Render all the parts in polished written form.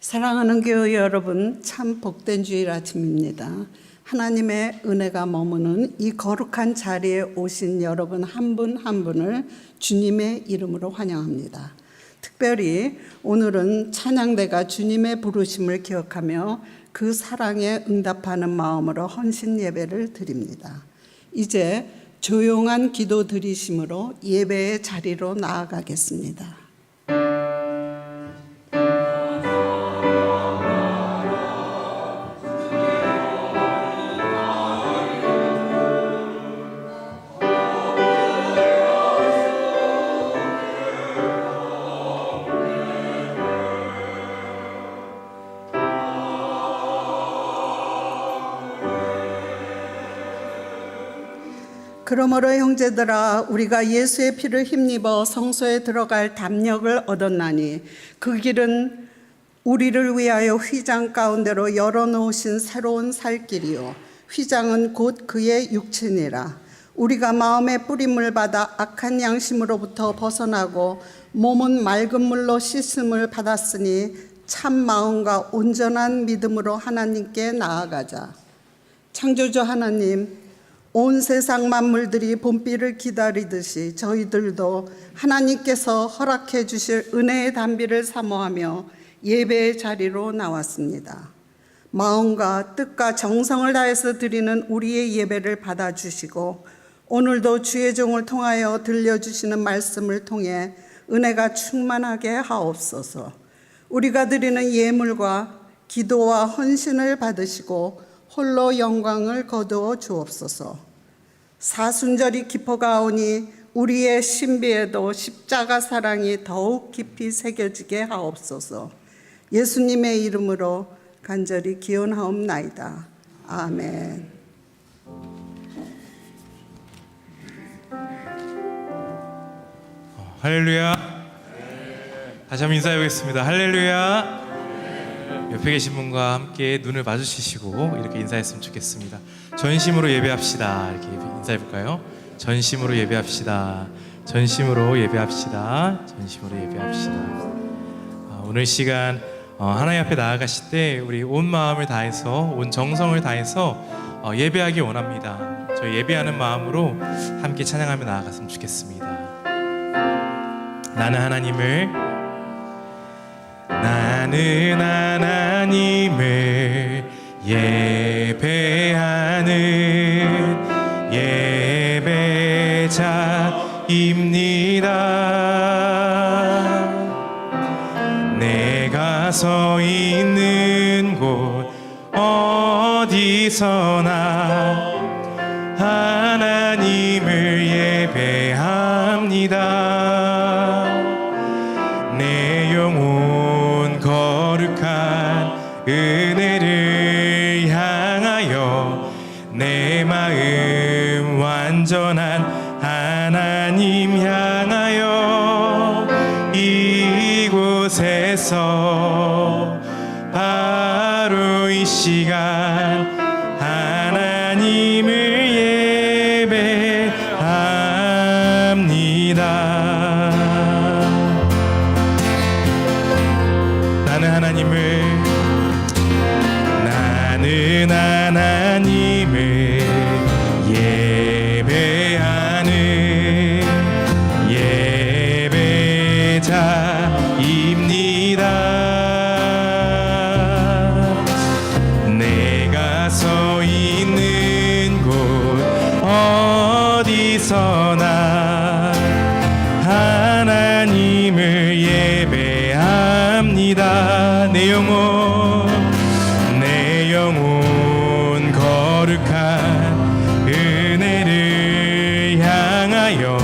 사랑하는 교회 여러분, 참 복된 주일 아침입니다. 하나님의 은혜가 머무는 이 거룩한 자리에 오신 여러분 한 분 한 분을 주님의 이름으로 환영합니다. 특별히 오늘은 찬양대가 주님의 부르심을 기억하며 그 사랑에 응답하는 마음으로 헌신 예배를 드립니다. 이제 조용한 기도 드리심으로 예배의 자리로 나아가겠습니다. 그러므로 형제들아, 우리가 예수의 피를 힘입어 성소에 들어갈 담력을 얻었나니 그 길은 우리를 위하여 휘장 가운데로 열어놓으신 새로운 살 길이요 휘장은 곧 그의 육체니라. 우리가 마음의 뿌림을 받아 악한 양심으로부터 벗어나고 몸은 맑은 물로 씻음을 받았으니 참 마음과 온전한 믿음으로 하나님께 나아가자. 창조주 하나님, 온 세상 만물들이 봄비를 기다리듯이 저희들도 하나님께서 허락해 주실 은혜의 단비를 사모하며 예배의 자리로 나왔습니다. 마음과 뜻과 정성을 다해서 드리는 우리의 예배를 받아주시고 오늘도 주의 종을 통하여 들려주시는 말씀을 통해 은혜가 충만하게 하옵소서. 우리가 드리는 예물과 기도와 헌신을 받으시고 홀로 영광을 거두어 주옵소서. 사순절이 깊어가오니 우리의 신비에도 십자가 사랑이 더욱 깊이 새겨지게 하옵소서. 예수님의 이름으로 간절히 기원하옵나이다. 아멘. 할렐루야. 다시 한번 인사해 보겠습니다. 할렐루야. 옆에 계신 분과 함께 눈을 마주치시고 이렇게 인사했으면 좋겠습니다. 전심으로 예배합시다. 이렇게 인사해 볼까요? 전심으로 예배합시다. 전심으로 예배합시다. 전심으로 예배합시다. 오늘 시간 하나님 앞에 나아가실 때 우리 온 마음을 다해서 온 정성을 다해서 예배하기 원합니다. 저희 예배하는 마음으로 함께 찬양하며 나아갔으면 좋겠습니다. 나는 하나님을 예배하는 예배자입니다. 내가 서 있는 곳 어디서나 하나님을 예배합니다. 내 영혼 거룩한 은혜를 향하여 내 마음 완전한 하나님 향하여 이곳에서 바로 이 시간 하나님을 예배합니다. 나는 하나님을 예배하는 예배자입니다. 내가 서 있는 곳 어디서나 하나님을 예배합니다. 내 영혼 거룩한 은혜를 향하여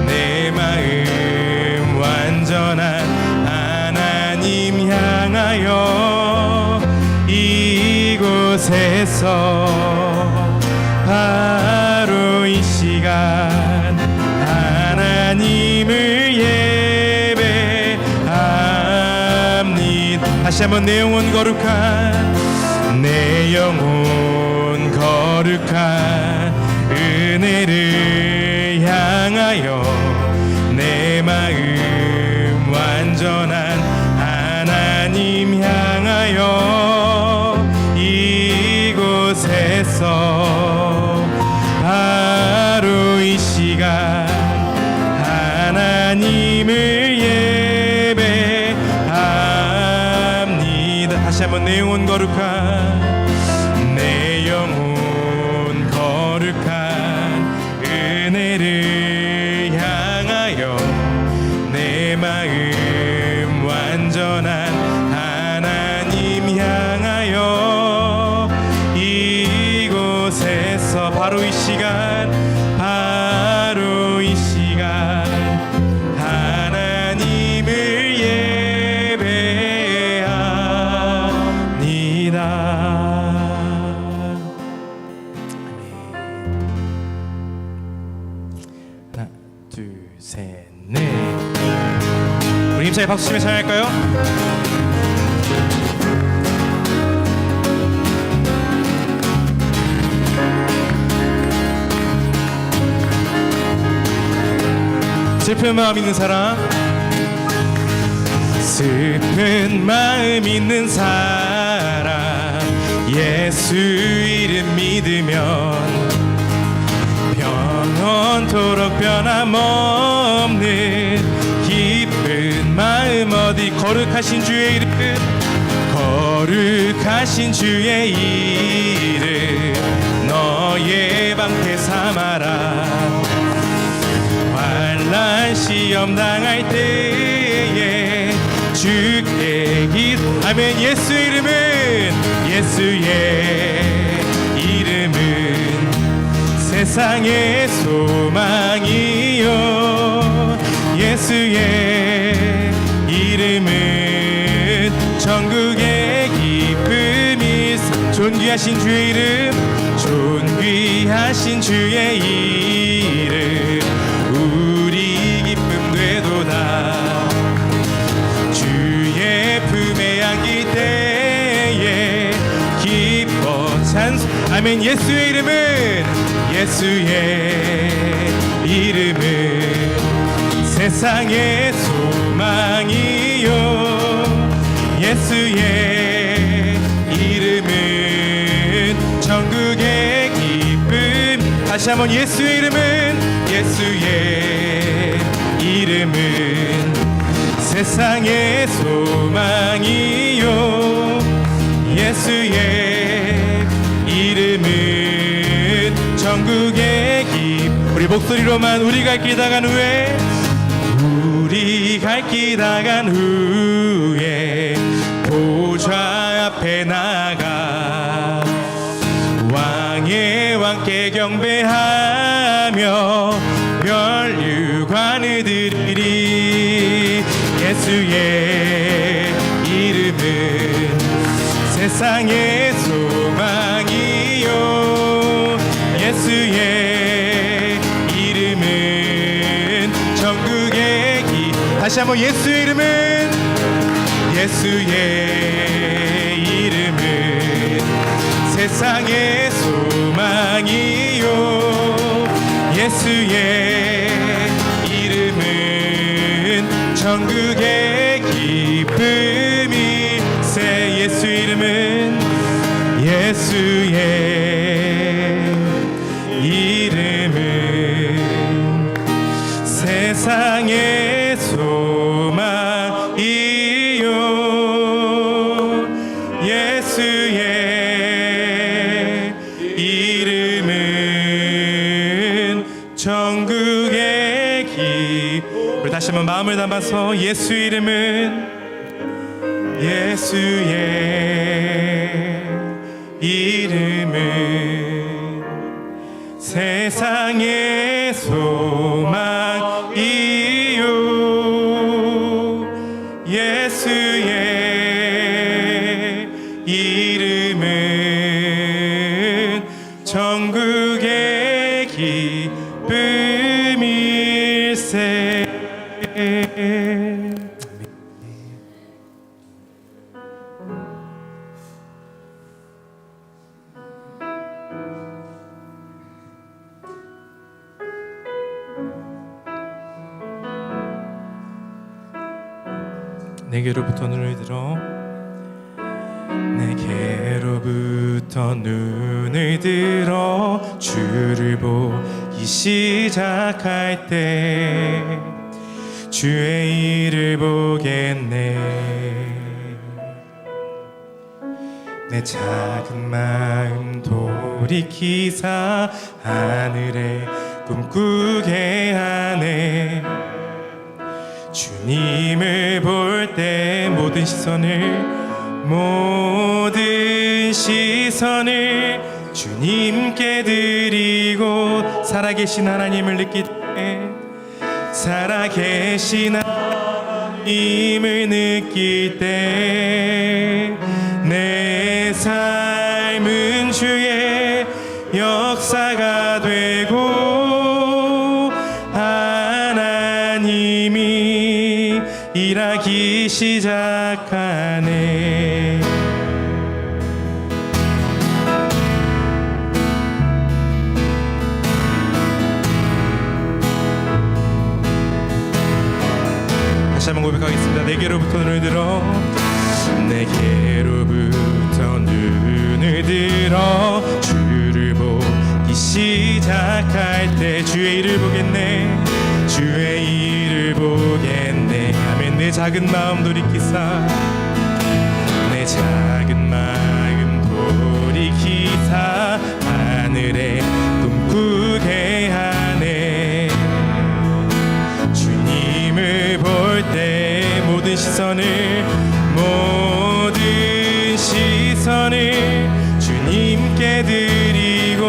내 마음 완전한 하나님 향하여 이곳에서 바로 이 시간 하나님을 예배합니다. 다시 한번 내 영혼 거룩한 은혜를 향하여 내 마음 완전한 하나님 향 이곳에서 바로 이 시간 하나님을 예배합니다. 다시 한번 내 영혼 거룩한 내 영혼 거룩한 은혜를 향하여 내 마음 완전한 하나님 향하여 이곳에서 바로 이 시간 바로 이 시간 하나님을 예배합니다. 하나 둘 셋 넷. 우리 힘차게 박수 치며 찬양할까요? 슬픈 마음 있는 사람, 슬픈 마음 있는 사람, 예수 이름 믿으면 영원토록 변함없는 기쁜 마음 어디 거룩하신 주의 이름, 거룩하신 주의 이름 너의 방패 삼아라. 환난 시험 당할 때에 주께 아멘. 예수 이름은 예수의 이름은 세상의 소망이요 예수의 이름은 전국의 기쁨이 존귀하신 주의 이름 존귀하신 주의 이름 우리 기쁨 되도다. 주의 품에 안길 때에 기뻐 찬송 아멘. 예수의 이름은 예수의 이름은 세상의 소망이요 예수의 이름은 전국의 기쁨. 다시 한번 예수의 이름은 예수의 이름은 세상의 소망이요 예수의 이름은 전국의 기쁨. 우리 목소리로만 우리 갈 길 다 간 후에 우리 갈 길 다 간 후에 보좌 앞에 나가 왕의 왕께 경배하며 멸류관을 드리리. 예수의 이름은 세상의 소망이요 예수의 이름은 전국의 다시 한번 예수의 이름은 예수의 이름은 세상의 소망이요 예수의 이름은 전국의 기쁨이 세. 예수 이름은 예수의 이름은 세상의 소망이요 예수의 이름은 전국의 우리 다시 한번 마음을 담아서 예수 이름은 예수의 이름은 세상의 소망이요 예수의 이름은 전국의 기쁨일세. 내게로부터 눈을 들어 내게로부터 예배로부터 눈을 들어 주를 보기 시작할 때 주의 일을 보겠네. 내 작은 마음 돌이키사 하늘에 꿈꾸게 하네. 주님을 볼 때 모든 시선을 주님께 드리고 살아계신 하나님을 느낄 때 살아계신 하나님을 느낄 때 내 삶은 주의 역사가 되고 하나님이 일하기 시작하네. 다시 한번 고백하겠습니다. 내게로부터 눈을 들어 주를 보기 시작할 때 주의 일을 보겠네. 주의 일을 보겠네. 아멘. 내 작은 마음 돌이키사 내 작은 마음 돌이키사 하늘에 꿈꾸게 하네. 주님을 볼 때 모든 시선을 주님께 드리고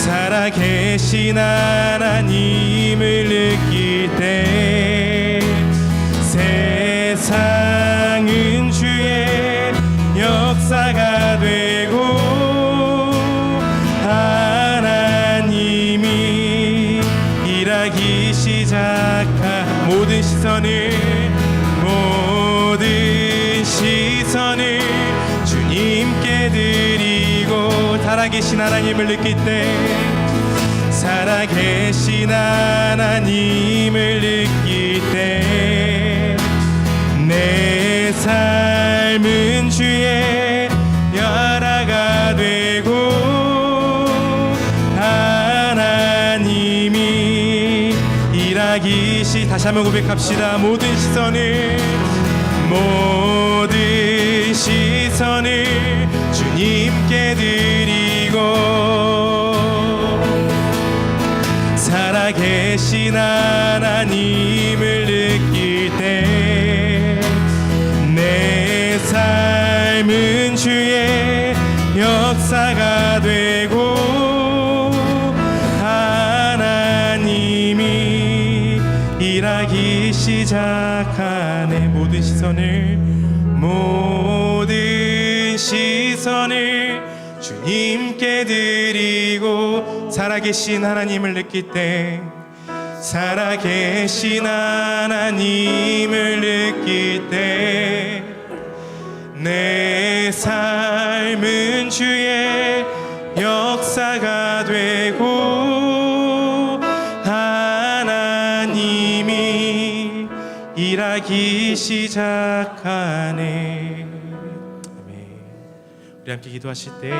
살아계신 하나님을 느낄 때 세상은 주의 역사가 되고 하나님이 일하기 시작한 모든 시선을 주님께 드리고 살아계신 하나님을 느낄 때 살아계신 하나님을 느낄 때 내 삶은 주의 열화가 되고 하나님이 일하기 다시 한번 고백합시다. 모든 시선을 주님께 드리고 살아계신 하나님을 느낄 때 내 삶은 주의 역사가 되고 하나님이 일하기 시작하네. 모든 시선을 주님께 드리고 살아계신 하나님을 느낄 때 살아계신 하나님을 느낄 때 내 삶은 주의 역사가 되고 하나님이 일하기 시작하네. 아멘. 우리 함께 기도하실 때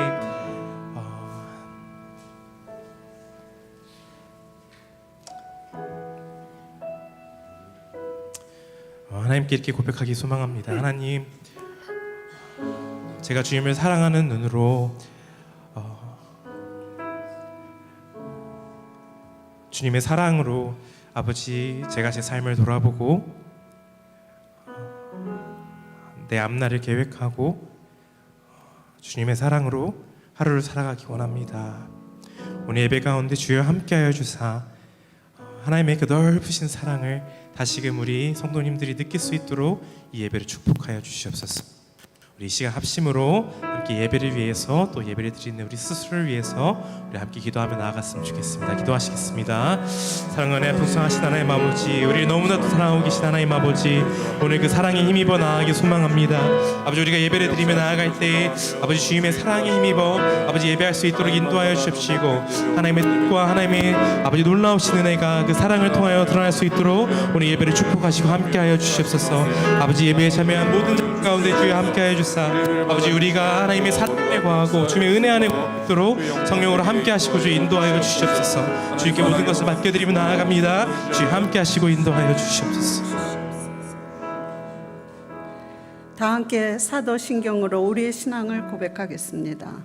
하나님께 이렇게 고백하기 소망합니다. 하나님, 제가 주님을 사랑하는 눈으로 주님의 사랑으로 아버지, 제가 제 삶을 돌아보고 내 앞날을 계획하고 주님의 사랑으로 하루를 살아가기 원합니다. 오늘 예배 가운데 주여 함께하여 주사 하나님의 그 넓으신 사랑을 다시금 우리 성도님들이 느낄 수 있도록 이 예배를 축복하여 주시옵소서. 우리 이 시간 합심으로 함께 예배를 위해서 또 예배를 드리는 우리 스스로를 위해서 우리 함께 기도하며 나아갔으면 좋겠습니다. 기도하시겠습니다. 사랑하는 풍성하신 하나님 아버지, 우리를 너무나도 사랑하고 계신 하나님 아버지, 오늘 그 사랑에 힘입어 나아가기 소망합니다. 아버지, 우리가 예배를 드리며 나아갈 때 아버지 주님의 사랑에 힘입어 아버지 예배할 수 있도록 인도하여 주십시고, 하나님의 뜻과 하나님의 아버지 놀라우신 은혜가 그 사랑을 통하여 드러날 수 있도록 오늘 예배를 축복하시고 함께하여 주시옵소서. 아버지, 예배에 참여한 모든 가운데 주여 함께하여 주사 아버지 우리가 하나님의 사랑에 거하고 주님의 은혜 안에 있도록 성령으로 함께하시고 주 인도하여 주시옵소서. 주님께 모든 것을 맡겨드리며 나아갑니다. 주여 함께하시고 인도하여 주시옵소서. 다 함께 사도신경으로 우리의 신앙을 고백하겠습니다.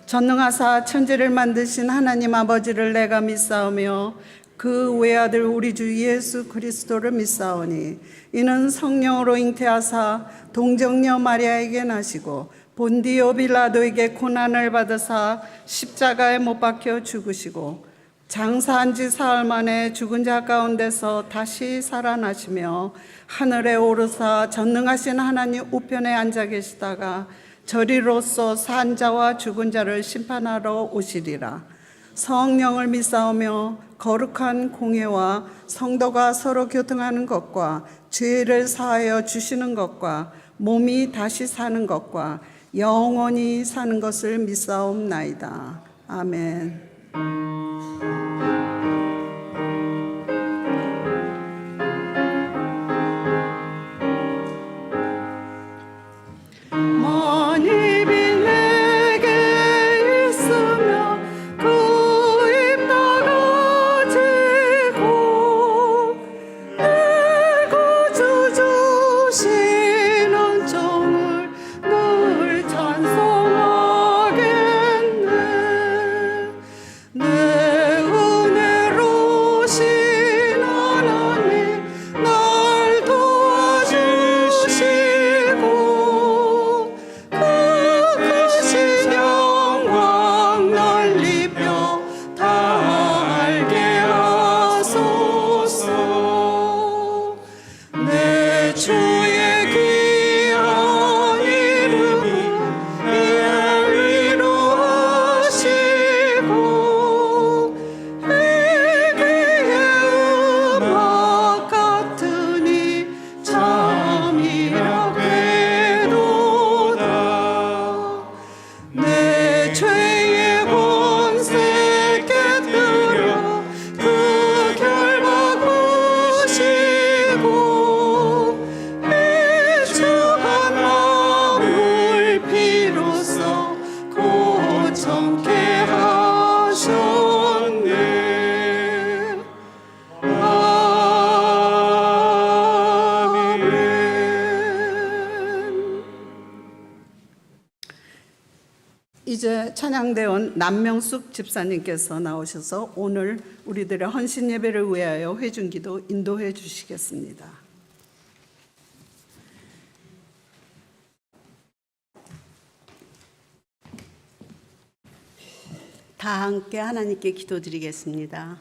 전능하사 천지를 만드신 하나님 아버지를 내가 믿사오며 그 외아들 우리 주 예수 그리스도를 믿사오니 이는 성령으로 잉태하사 동정녀 마리아에게 나시고 본디오 빌라도에게 고난을 받으사 십자가에 못 박혀 죽으시고 장사한 지 사흘 만에 죽은 자 가운데서 다시 살아나시며 하늘에 오르사 전능하신 하나님 우편에 앉아 계시다가 저리로서 산 자와 죽은 자를 심판하러 오시리라. 성령을 믿사오며 거룩한 공예와 성도가 서로 교통하는 것과 죄를 사하여 주시는 것과 몸이 다시 사는 것과 영원히 사는 것을 믿사옵나이다. 아멘. 이제 찬양대원 남명숙 집사님께서 나오셔서 오늘 우리들의 헌신 예배를 위하여 회중기도 인도해 주시겠습니다. 다 함께 하나님께 기도드리겠습니다.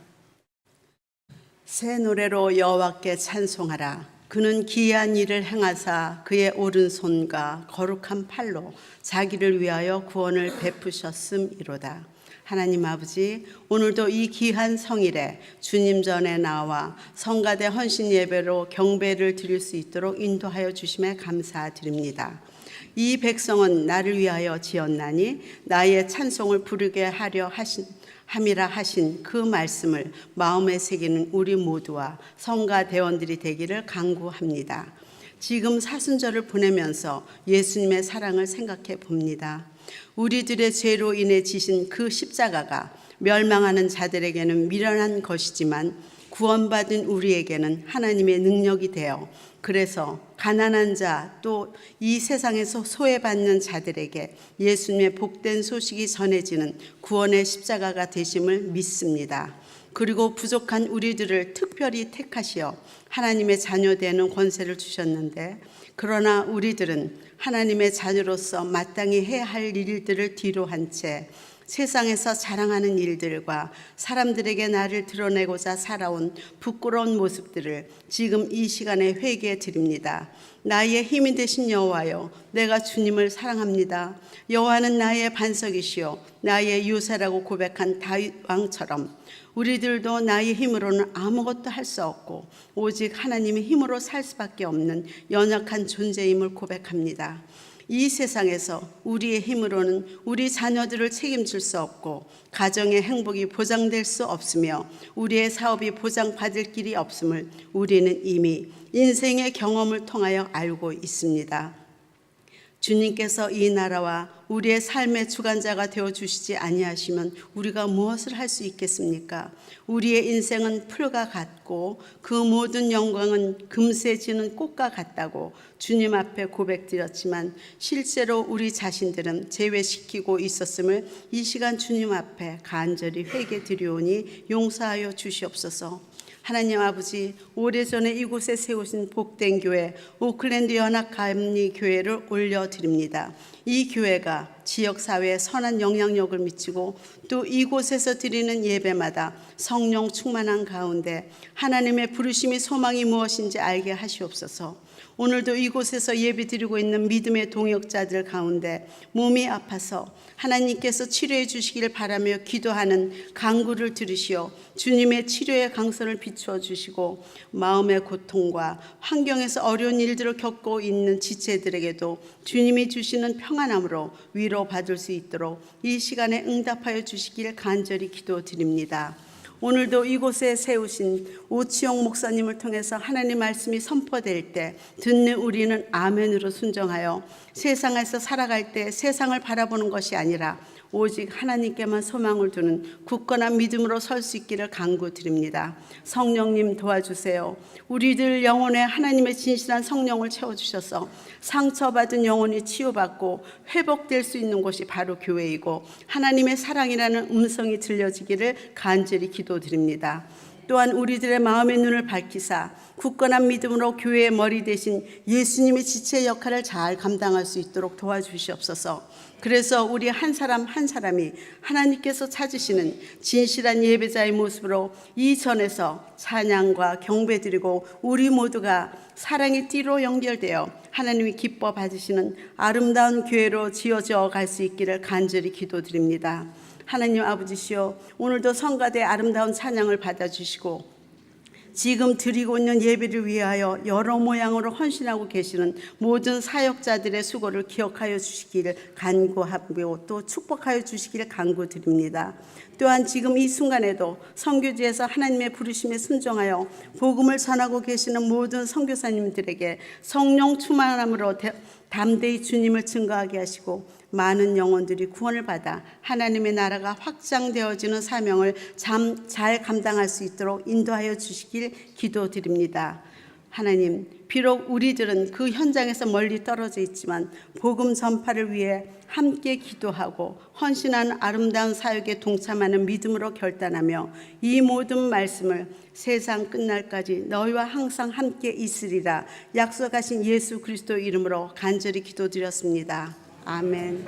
새 노래로 여호와께 찬송하라. 그는 기이한 일을 행하사 그의 오른손과 거룩한 팔로 자기를 위하여 구원을 베푸셨음이로다. 하나님 아버지, 오늘도 이 귀한 성일에 주님 전에 나와 성가대 헌신 예배로 경배를 드릴 수 있도록 인도하여 주심에 감사드립니다. 이 백성은 나를 위하여 지었나니 나의 찬송을 부르게 하려 함이라 하신 그 말씀을 마음에 새기는 우리 모두와 성가 대원들이 되기를 간구합니다. 지금 사순절을 보내면서 예수님의 사랑을 생각해 봅니다. 우리들의 죄로 인해 지신 그 십자가가 멸망하는 자들에게는 미련한 것이지만 구원받은 우리에게는 하나님의 능력이 되어 그래서 가난한 자 또 이 세상에서 소외받는 자들에게 예수님의 복된 소식이 전해지는 구원의 십자가가 되심을 믿습니다. 그리고 부족한 우리들을 특별히 택하시어 하나님의 자녀 되는 권세를 주셨는데 그러나 우리들은 하나님의 자녀로서 마땅히 해야 할 일들을 뒤로 한 채 세상에서 자랑하는 일들과 사람들에게 나를 드러내고자 살아온 부끄러운 모습들을 지금 이 시간에 회개해 드립니다. 나의 힘이 되신 여호와여, 내가 주님을 사랑합니다. 여호와는 나의 반석이시요 나의 요새라고 고백한 다윗 왕처럼 우리들도 나의 힘으로는 아무것도 할 수 없고 오직 하나님의 힘으로 살 수밖에 없는 연약한 존재임을 고백합니다. 이 세상에서 우리의 힘으로는 우리 자녀들을 책임질 수 없고 가정의 행복이 보장될 수 없으며 우리의 사업이 보장받을 길이 없음을 우리는 이미 인생의 경험을 통하여 알고 있습니다. 주님께서 이 나라와 우리의 삶의 주관자가 되어 주시지 아니하시면 우리가 무엇을 할 수 있겠습니까? 우리의 인생은 풀과 같고 그 모든 영광은 금세 지는 꽃과 같다고 주님 앞에 고백드렸지만 실제로 우리 자신들은 제외시키고 있었음을 이 시간 주님 앞에 간절히 회개드리오니 용서하여 주시옵소서. 하나님 아버지, 오래전에 이곳에 세우신 복된 교회 오클랜드 연합감리교회를 올려드립니다. 이 교회가 지역사회에 선한 영향력을 미치고 또 이곳에서 드리는 예배마다 성령 충만한 가운데 하나님의 부르심이 소망이 무엇인지 알게 하시옵소서. 오늘도 이곳에서 예배드리고 있는 믿음의 동역자들 가운데 몸이 아파서 하나님께서 치료해 주시기를 바라며 기도하는 간구를 들으시어 주님의 치료의 강선을 비추어 주시고 마음의 고통과 환경에서 어려운 일들을 겪고 있는 지체들에게도 주님이 주시는 평안함으로 위로받을 수 있도록 이 시간에 응답하여 주시길 간절히 기도드립니다. 오늘도 이곳에 세우신 오치용 목사님을 통해서 하나님 말씀이 선포될 때 듣는 우리는 아멘으로 순종하여 세상에서 살아갈 때 세상을 바라보는 것이 아니라 오직 하나님께만 소망을 두는 굳건한 믿음으로 설 수 있기를 간구드립니다. 성령님 도와주세요. 우리들 영혼에 하나님의 진실한 성령을 채워주셔서 상처받은 영혼이 치유받고 회복될 수 있는 곳이 바로 교회이고 하나님의 사랑이라는 음성이 들려지기를 간절히 기도드립니다. 또한 우리들의 마음의 눈을 밝히사 굳건한 믿음으로 교회의 머리 대신 예수님의 지체 역할을 잘 감당할 수 있도록 도와주시옵소서. 그래서 우리 한 사람 한 사람이 하나님께서 찾으시는 진실한 예배자의 모습으로 이 전에서 찬양과 경배드리고 우리 모두가 사랑의 띠로 연결되어 하나님이 기뻐 받으시는 아름다운 교회로 지어져 갈 수 있기를 간절히 기도드립니다. 하나님 아버지시여, 오늘도 성가대 아름다운 찬양을 받아주시고 지금 드리고 있는 예배를 위하여 여러 모양으로 헌신하고 계시는 모든 사역자들의 수고를 기억하여 주시기를 간구하고 또 축복하여 주시기를 간구드립니다. 또한 지금 이 순간에도 선교지에서 하나님의 부르심에 순종하여 복음을 전하고 계시는 모든 선교사님들에게 성령 충만함으로 담대히 주님을 증거하게 하시고 많은 영혼들이 구원을 받아 하나님의 나라가 확장되어지는 사명을 잘 감당할 수 있도록 인도하여 주시길 기도드립니다. 하나님, 비록 우리들은 그 현장에서 멀리 떨어져 있지만 복음 전파를 위해 함께 기도하고 헌신하는 아름다운 사역에 동참하는 믿음으로 결단하며 이 모든 말씀을 세상 끝날까지 너희와 항상 함께 있으리라 약속하신 예수 그리스도 이름으로 간절히 기도드렸습니다. 아멘.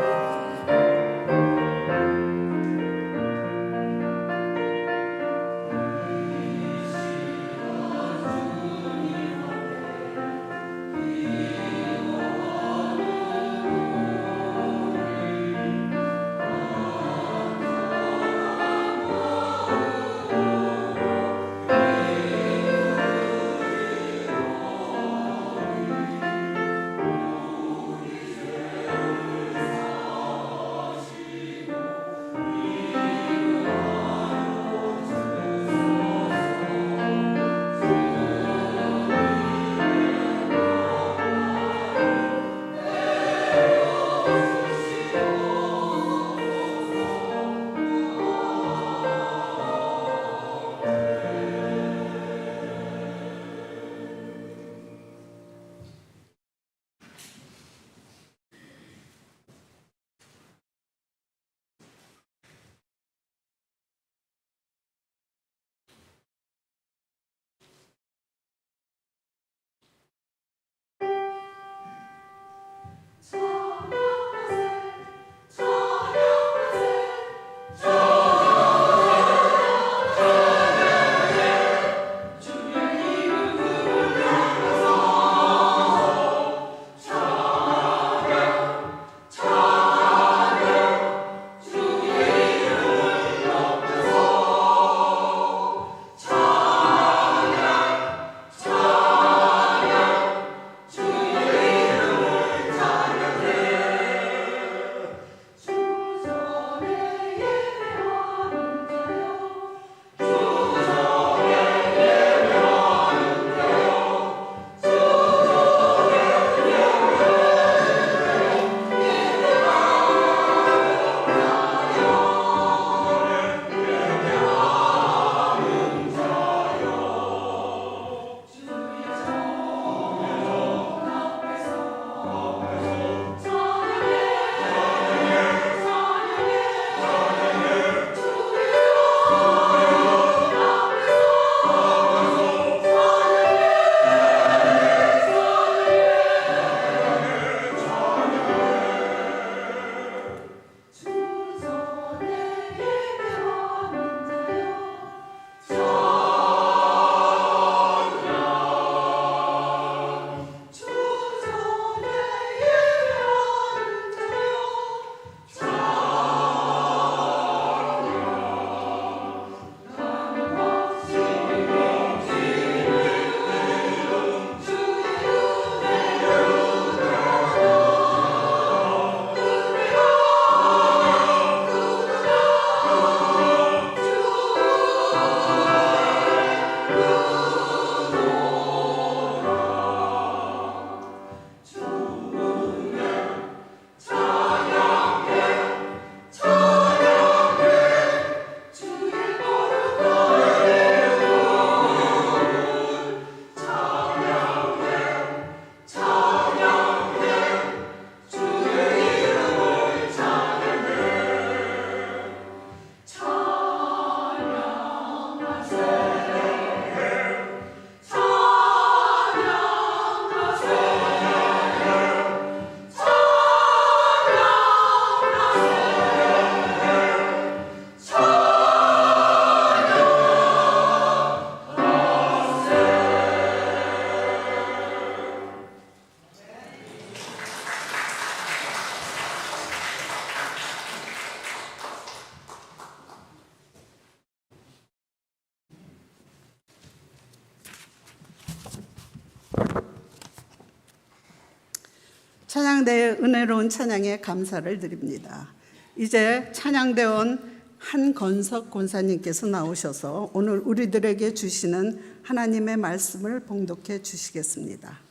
찬양대의 은혜로운 찬양에 감사를 드립니다. 이제 찬양대원 한건석 권사님께서 나오셔서 오늘 우리들에게 주시는 하나님의 말씀을 봉독해 주시겠습니다.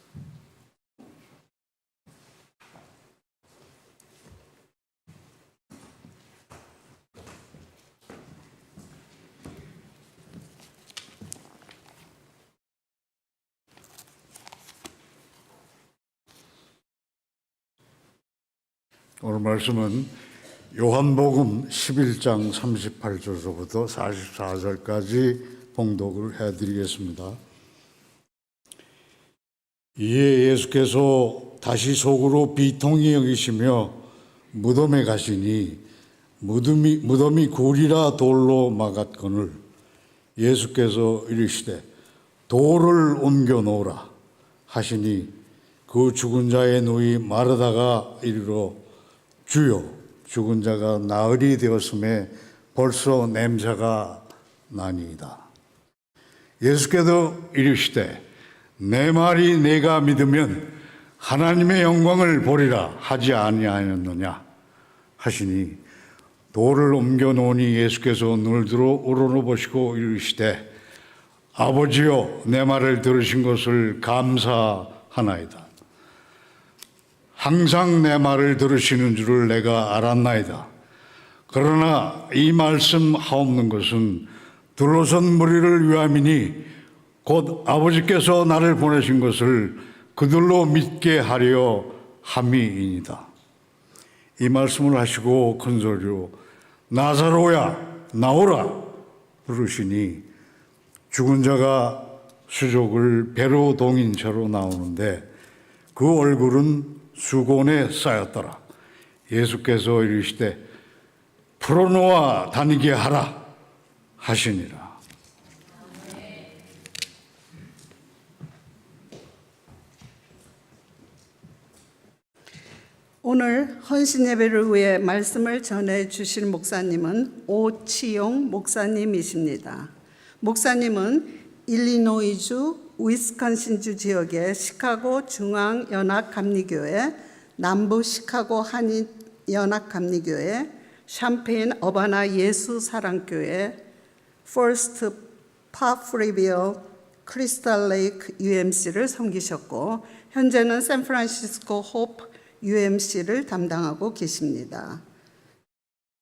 오늘 말씀은 요한복음 11장 38절서부터 44절까지 봉독을 해드리겠습니다. 이에 예수께서 다시 속으로 비통히 여기시며 무덤에 가시니 무덤이 굴이라 돌로 막았거늘 예수께서 이르시되 돌을 옮겨 놓으라 하시니 그 죽은 자의 누이 마르다가 이르러 주여 죽은 자가 나흘이 되었음에 벌써 냄새가 나니이다. 예수께서 이르시되 내 말이 내가 믿으면 하나님의 영광을 보리라 하지 아니하였느냐 하시니 돌을 옮겨 놓으니 예수께서 눈을 들어 우러러보시고 이르시되 아버지여 내 말을 들으신 것을 감사하나이다. 항상 내 말을 들으시는 줄을 내가 알았나이다. 그러나 이 말씀 하옵는 것은 둘러선 무리를 위함이니 곧 아버지께서 나를 보내신 것을 그들로 믿게 하려 함이니이다. 이 말씀을 하시고 큰 소리로 나사로야 나오라 부르시니 죽은 자가 수족을 배로 동인 채로 나오는데 그 얼굴은 수건에 쌓였더라. 예수께서 이르시되 풀어놓아 다니게 하라 하시니라. 오늘 헌신 예배를 위해 말씀을 전해 주실 목사님은 오치용 목사님이십니다. 목사님은 일리노이주 위스콘신주 지역의 시카고 중앙연합감리교회, 남부 시카고 한인연합감리교회, 샴페인 어바나 예수사랑교회, 퍼스트 파프리비어 크리스탈 레이크 UMC를 섬기셨고 현재는 샌프란시스코 호프 UMC를 담당하고 계십니다.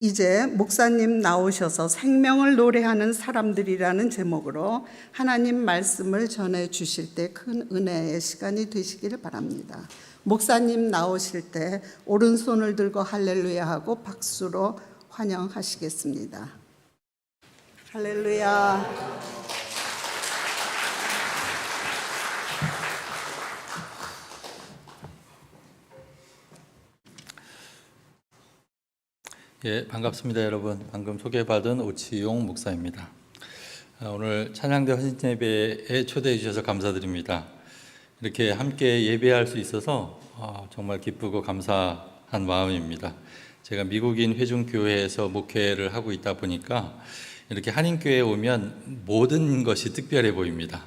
이제 목사님 나오셔서 생명을 노래하는 사람들이라는 제목으로 하나님 말씀을 전해 주실 때 큰 은혜의 시간이 되시기를 바랍니다. 목사님 나오실 때 오른손을 들고 할렐루야 하고 박수로 환영하시겠습니다. 할렐루야. 예, 반갑습니다, 여러분. 방금 소개받은 오치용 목사입니다. 오늘 찬양대 헌신예배에 초대해 주셔서 감사드립니다. 이렇게 함께 예배할 수 있어서 정말 기쁘고 감사한 마음입니다. 제가 미국인 회중교회에서 목회를 하고 있다 보니까 이렇게 한인교회에 오면 모든 것이 특별해 보입니다.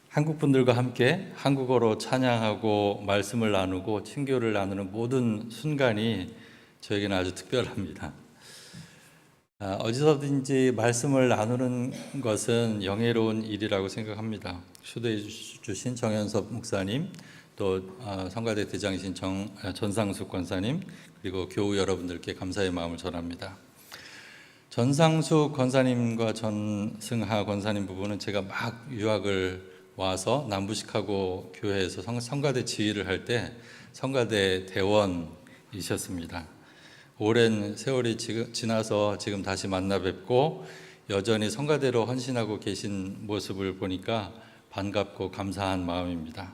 한국 분들과 함께 한국어로 찬양하고 말씀을 나누고 친교를 나누는 모든 순간이 저에게는 아주 특별합니다. 어디서든지 말씀을 나누는 것은 영예로운 일이라고 생각합니다. 초대해 주신 정현섭 목사님, 또 성가대 대장이신 전상숙 권사님, 그리고 교우 여러분들께 감사의 마음을 전합니다. 전상숙 권사님과 전승하 권사님 부부는 제가 막 유학을 와서 남부 시카고 교회에서 성가대 지휘를 할 때 성가대 대원이셨습니다. 오랜 세월이 지나서 지금 다시 만나 뵙고 여전히 성가대로 헌신하고 계신 모습을 보니까 반갑고 감사한 마음입니다.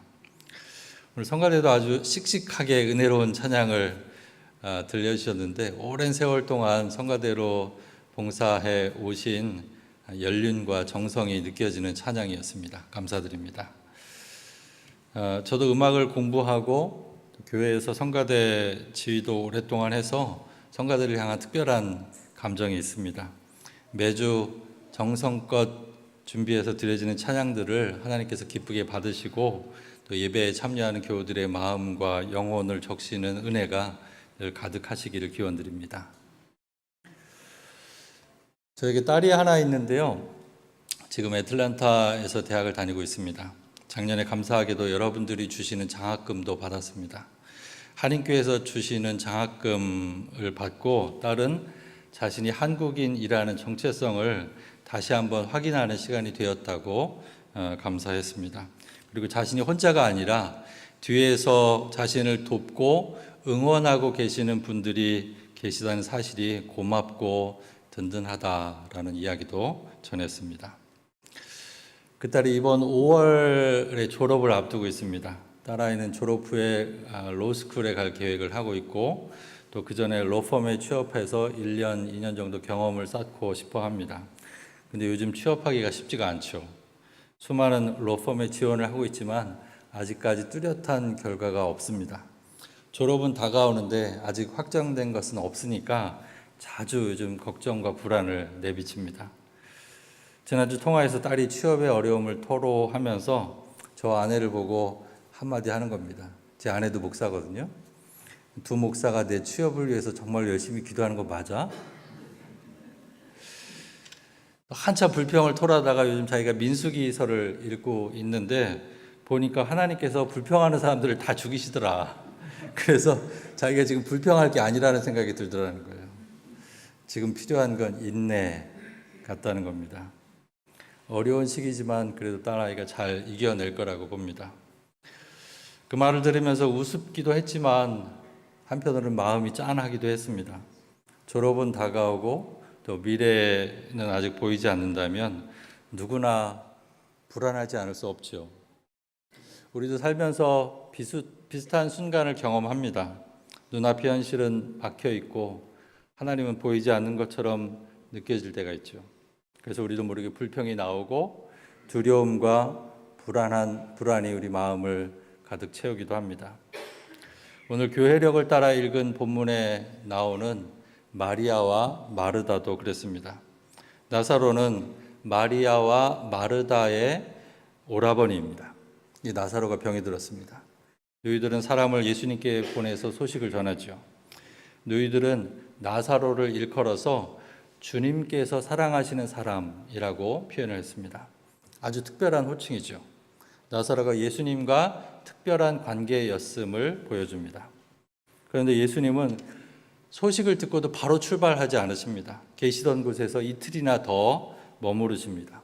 오늘 성가대도 아주 씩씩하게 은혜로운 찬양을 들려주셨는데 오랜 세월 동안 성가대로 봉사해 오신 연륜과 정성이 느껴지는 찬양이었습니다. 감사드립니다. 저도 음악을 공부하고 교회에서 성가대 지휘도 오랫동안 해서 성가대를 향한 특별한 감정이 있습니다. 매주 정성껏 준비해서 드려지는 찬양들을 하나님께서 기쁘게 받으시고 또 또 예배에 참여하는 교우들의 마음과 영혼을 적시는 은혜가 늘 가득하시기를 기원드립니다. 저에게 딸이 하나 있는데요. 지금 애틀랜타에서 대학을 다니고 있습니다. 작년에 감사하게도 여러분들이 주시는 장학금도 받았습니다. 한인교회에서 주시는 장학금을 받고 딸은 자신이 한국인이라는 정체성을 다시 한번 확인하는 시간이 되었다고 감사했습니다. 그리고 자신이 혼자가 아니라 뒤에서 자신을 돕고 응원하고 계시는 분들이 계시다는 사실이 고맙고 든든하다라는 이야기도 전했습니다. 그 딸이 이번 5월에 졸업을 앞두고 있습니다. 딸아이는 졸업 후에 로스쿨에 갈 계획을 하고 있고 또 그 전에 로펌에 취업해서 1년, 2년 정도 경험을 쌓고 싶어 합니다. 근데 요즘 취업하기가 쉽지가 않죠. 수많은 로펌에 지원을 하고 있지만 아직까지 뚜렷한 결과가 없습니다. 졸업은 다가오는데 아직 확정된 것은 없으니까 자주 요즘 걱정과 불안을 내비칩니다. 지난주 통화에서 딸이 취업의 어려움을 토로하면서 저 아내를 보고 한마디 하는 겁니다. 제 아내도 목사거든요. 두 목사가 내 취업을 위해서 정말 열심히 기도하는 거 맞아? 한참 불평을 토로하다가 요즘 자기가 민수기서를 읽고 있는데 보니까 하나님께서 불평하는 사람들을 다 죽이시더라. 그래서 자기가 지금 불평할 게 아니라는 생각이 들더라는 거예요. 지금 필요한 건 인내 같다는 겁니다. 어려운 시기지만 그래도 딸아이가 잘 이겨낼 거라고 봅니다. 그 말을 들으면서 우습기도 했지만 한편으로는 마음이 짠하기도 했습니다. 졸업은 다가오고 또 미래는 아직 보이지 않는다면 누구나 불안하지 않을 수 없죠. 우리도 살면서 비슷한 순간을 경험합니다. 눈앞의 현실은 박혀 있고 하나님은 보이지 않는 것처럼 느껴질 때가 있죠. 그래서 우리도 모르게 불평이 나오고 두려움과 불안이 우리 마음을 가득 채우기도 합니다. 오늘 교회력을 따라 읽은 본문에 나오는 마리아와 마르다도 그랬습니다. 나사로는 마리아와 마르다의 오라버니입니다. 이 나사로가 병이 들었습니다. 너희들은 사람을 예수님께 보내서 소식을 전하죠. 너희들은 나사로를 일컬어서 주님께서 사랑하시는 사람이라고 표현을 했습니다. 아주 특별한 호칭이죠. 나사로가 예수님과 특별한 관계였음을 보여줍니다. 그런데 예수님은 소식을 듣고도 바로 출발하지 않으십니다. 계시던 곳에서 이틀이나 더 머무르십니다.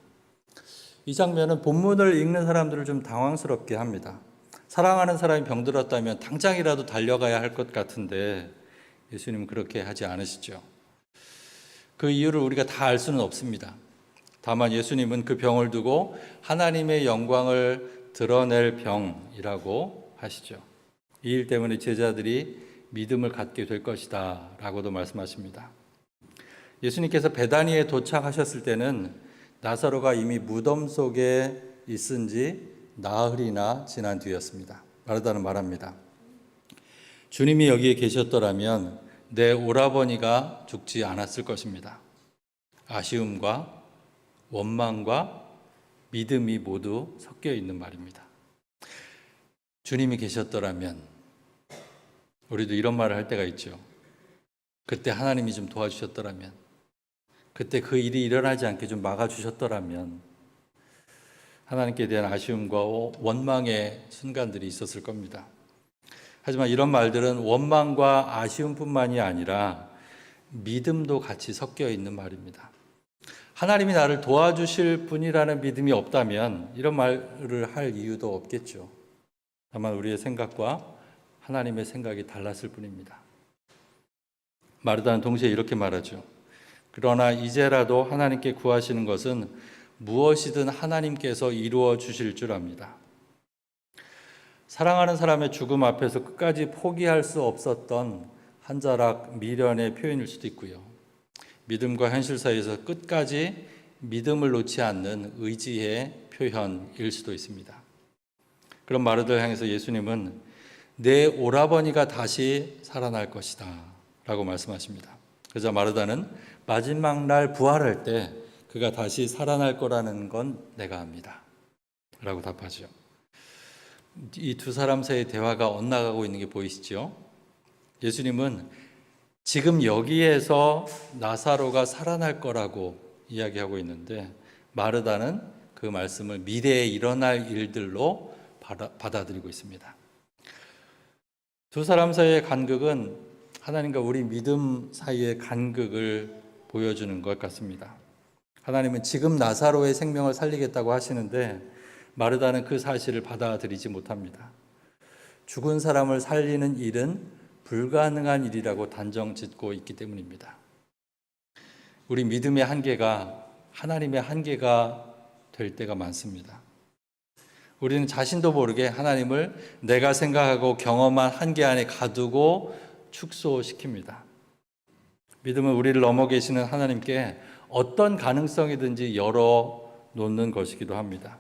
이 장면은 본문을 읽는 사람들을 좀 당황스럽게 합니다. 사랑하는 사람이 병들었다면 당장이라도 달려가야 할 것 같은데 예수님은 그렇게 하지 않으시죠. 그 이유를 우리가 다 알 수는 없습니다. 다만 예수님은 그 병을 두고 하나님의 영광을 드러낼 병이라고 하시죠. 이 일 때문에 제자들이 믿음을 갖게 될 것이다 라고도 말씀하십니다. 예수님께서 베다니에 도착하셨을 때는 나사로가 이미 무덤 속에 있은 지 나흘이나 지난 뒤였습니다. 마르다는 말합니다. 주님이 여기에 계셨더라면 내 오라버니가 죽지 않았을 것입니다. 아쉬움과 원망과 믿음이 모두 섞여 있는 말입니다. 주님이 계셨더라면 우리도 이런 말을 할 때가 있죠. 그때 하나님이 좀 도와주셨더라면, 그때 그 일이 일어나지 않게 좀 막아주셨더라면 하나님께 대한 아쉬움과 원망의 순간들이 있었을 겁니다. 하지만 이런 말들은 원망과 아쉬움뿐만이 아니라 믿음도 같이 섞여 있는 말입니다. 하나님이 나를 도와주실 분이라는 믿음이 없다면 이런 말을 할 이유도 없겠죠. 다만 우리의 생각과 하나님의 생각이 달랐을 뿐입니다. 마르다는 동시에 이렇게 말하죠. 그러나 이제라도 하나님께 구하시는 것은 무엇이든 하나님께서 이루어 주실 줄 압니다. 사랑하는 사람의 죽음 앞에서 끝까지 포기할 수 없었던 한 자락 미련의 표현일 수도 있고요. 믿음과 현실 사이에서 끝까지 믿음을 놓지 않는 의지의 표현일 수도 있습니다. 그런 마르다를 향해서 예수님은 내 오라버니가 다시 살아날 것이다 라고 말씀하십니다. 그래서 마르다는 마지막 날 부활할 때 그가 다시 살아날 거라는 건 내가 압니다 라고 답하죠. 이 두 사람 사이의 대화가 엇나가고 있는 게 보이시죠? 예수님은 지금 여기에서 나사로가 살아날 거라고 이야기하고 있는데 마르다는 그 말씀을 미래에 일어날 일들로 받아들이고 있습니다. 두 사람 사이의 간극은 하나님과 우리 믿음 사이의 간극을 보여주는 것 같습니다. 하나님은 지금 나사로의 생명을 살리겠다고 하시는데 마르다는 그 사실을 받아들이지 못합니다. 죽은 사람을 살리는 일은 불가능한 일이라고 단정짓고 있기 때문입니다. 우리 믿음의 한계가 하나님의 한계가 될 때가 많습니다. 우리는 자신도 모르게 하나님을 내가 생각하고 경험한 한계 안에 가두고 축소시킵니다. 믿음은 우리를 넘어 계시는 하나님께 어떤 가능성이든지 열어놓는 것이기도 합니다.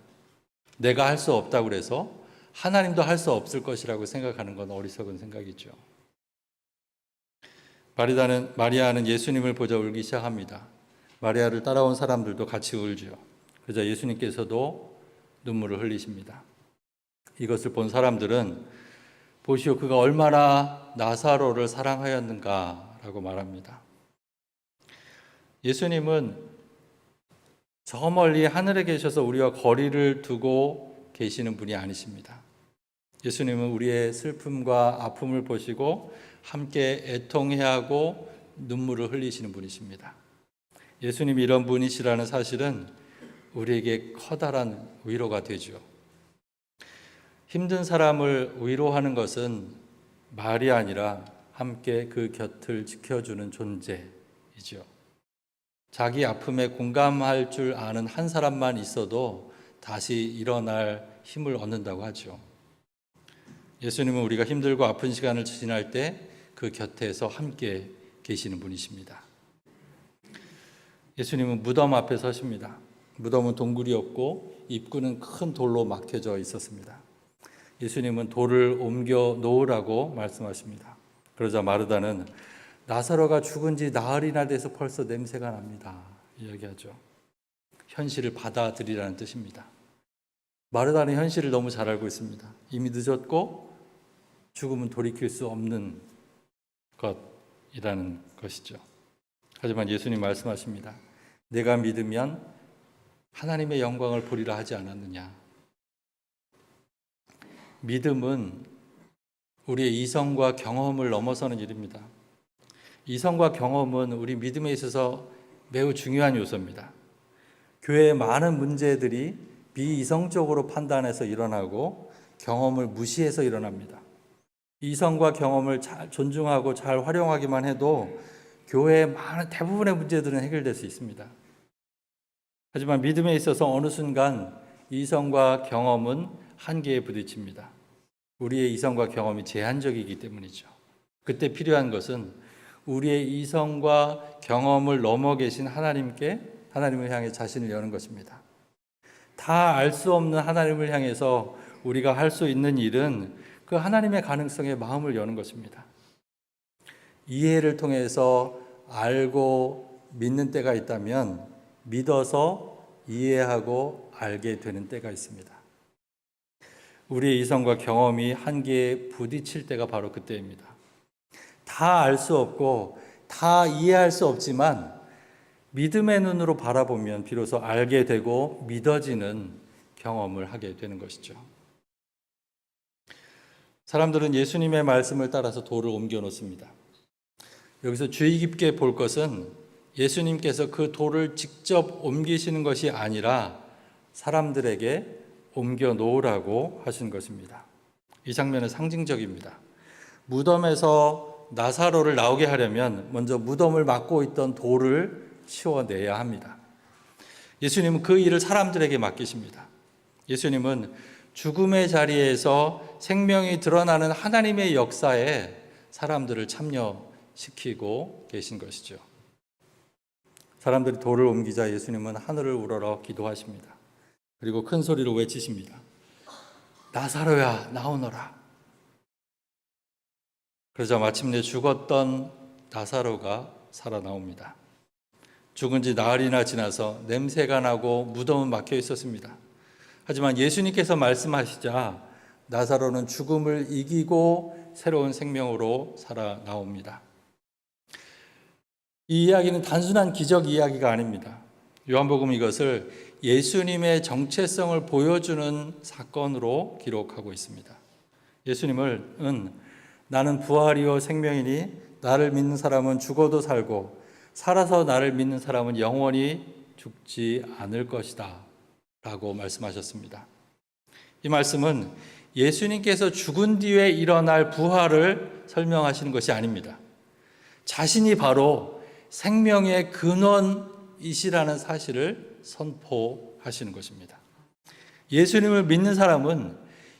내가 할 수 없다고 그래서 하나님도 할 수 없을 것이라고 생각하는 건 어리석은 생각이죠. 마리아는 예수님을 보자 울기 시작합니다. 마리아를 따라온 사람들도 같이 울죠. 그러자 예수님께서도 눈물을 흘리십니다. 이것을 본 사람들은 보시오, 그가 얼마나 나사로를 사랑하였는가라고 말합니다. 예수님은 저 멀리 하늘에 계셔서 우리와 거리를 두고 계시는 분이 아니십니다. 예수님은 우리의 슬픔과 아픔을 보시고 함께 애통해하고 눈물을 흘리시는 분이십니다. 예수님이 이런 분이시라는 사실은 우리에게 커다란 위로가 되죠. 힘든 사람을 위로하는 것은 말이 아니라 함께 그 곁을 지켜주는 존재이죠. 자기 아픔에 공감할 줄 아는 한 사람만 있어도 다시 일어날 힘을 얻는다고 하죠. 예수님은 우리가 힘들고 아픈 시간을 지날 때 그 곁에서 함께 계시는 분이십니다. 예수님은 무덤 앞에 서십니다. 무덤은 동굴이었고 입구는 큰 돌로 막혀져 있었습니다. 예수님은 돌을 옮겨 놓으라고 말씀하십니다. 그러자 마르다는 나사로가 죽은 지 나흘이나 돼서 벌써 냄새가 납니다. 이야기하죠. 현실을 받아들이라는 뜻입니다. 마르다는 현실을 너무 잘 알고 있습니다. 이미 늦었고 죽음은 돌이킬 수 없는 것이라는 것이죠. 하지만 예수님 말씀하십니다. 내가 믿으면 하나님의 영광을 보리라 하지 않았느냐. 믿음은 우리의 이성과 경험을 넘어서는 일입니다. 이성과 경험은 우리 믿음에 있어서 매우 중요한 요소입니다. 교회의 많은 문제들이 비이성적으로 판단해서 일어나고 경험을 무시해서 일어납니다. 이성과 경험을 잘 존중하고 잘 활용하기만 해도 교회의 많은 대부분의 문제들은 해결될 수 있습니다. 하지만 믿음에 있어서 어느 순간 이성과 경험은 한계에 부딪힙니다. 우리의 이성과 경험이 제한적이기 때문이죠. 그때 필요한 것은 우리의 이성과 경험을 넘어 계신 하나님을 향해 자신을 여는 것입니다. 다 알 수 없는 하나님을 향해서 우리가 할 수 있는 일은 그 하나님의 가능성에 마음을 여는 것입니다. 이해를 통해서 알고 믿는 때가 있다면 믿어서 이해하고 알게 되는 때가 있습니다. 우리의 이성과 경험이 한계에 부딪힐 때가 바로 그때입니다. 다 알 수 없고 다 이해할 수 없지만 믿음의 눈으로 바라보면 비로소 알게 되고 믿어지는 경험을 하게 되는 것이죠. 사람들은 예수님의 말씀을 따라서 돌을 옮겨 놓습니다. 여기서 주의 깊게 볼 것은 예수님께서 그 돌을 직접 옮기시는 것이 아니라 사람들에게 옮겨 놓으라고 하신 것입니다. 이 장면은 상징적입니다. 무덤에서 나사로를 나오게 하려면 먼저 무덤을 막고 있던 돌을 치워내야 합니다. 예수님은 그 일을 사람들에게 맡기십니다. 예수님은 죽음의 자리에서 생명이 드러나는 하나님의 역사에 사람들을 참여시키고 계신 것이죠. 사람들이 돌을 옮기자 예수님은 하늘을 우러러 기도하십니다. 그리고 큰 소리로 외치십니다. 나사로야, 나오너라. 그러자 마침내 죽었던 나사로가 살아나옵니다. 죽은 지 나흘이나 지나서 냄새가 나고 무덤은 막혀 있었습니다. 하지만 예수님께서 말씀하시자 나사로는 죽음을 이기고 새로운 생명으로 살아나옵니다. 이 이야기는 단순한 기적 이야기가 아닙니다. 요한복음 이것을 예수님의 정체성을 보여주는 사건으로 기록하고 있습니다. 예수님은 나는 부활이요 생명이니 나를 믿는 사람은 죽어도 살고 살아서 나를 믿는 사람은 영원히 죽지 않을 것이다 라고 말씀하셨습니다. 이 말씀은 예수님께서 죽은 뒤에 일어날 부활을 설명하시는 것이 아닙니다. 자신이 바로 생명의 근원이시라는 사실을 선포하시는 것입니다. 예수님을 믿는 사람은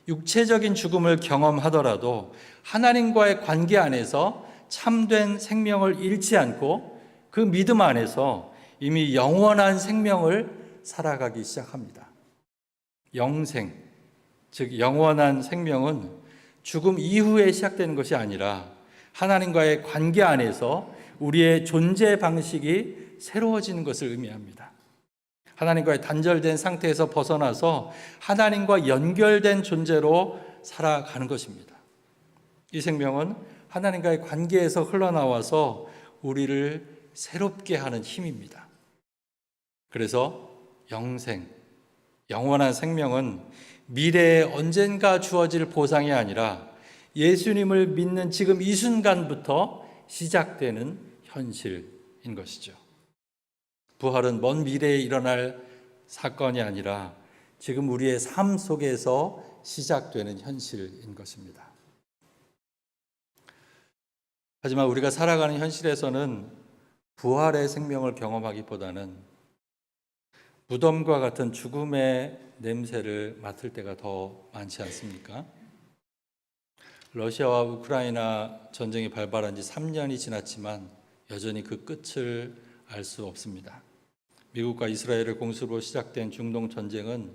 육체적인 죽음을 경험하더라도 하나님과의 관계 안에서 참된 생명을 잃지 않고 그 믿음 안에서 이미 영원한 생명을 살아가기 시작합니다. 영생, 즉 영원한 생명은 죽음 이후에 시작되는 것이 아니라 하나님과의 관계 안에서 우리의 존재 방식이 새로워지는 것을 의미합니다. 하나님과의 단절된 상태에서 벗어나서 하나님과 연결된 존재로 살아가는 것입니다. 이 생명은 하나님과의 관계에서 흘러나와서 우리를 새롭게 하는 힘입니다. 그래서 영생, 영원한 생명은 미래에 언젠가 주어질 보상이 아니라 예수님을 믿는 지금 이 순간부터 시작되는 현실인 것이죠. 부활은 먼 미래에 일어날 사건이 아니라 지금 우리의 삶 속에서 시작되는 현실인 것입니다. 하지만 우리가 살아가는 현실에서는 부활의 생명을 경험하기보다는 무덤과 같은 죽음의 냄새를 맡을 때가 더 많지 않습니까? 러시아와 우크라이나 전쟁이 발발한 지 3년이 지났지만 여전히 그 끝을 알 수 없습니다. 미국과 이스라엘을 공수로 시작된 중동 전쟁은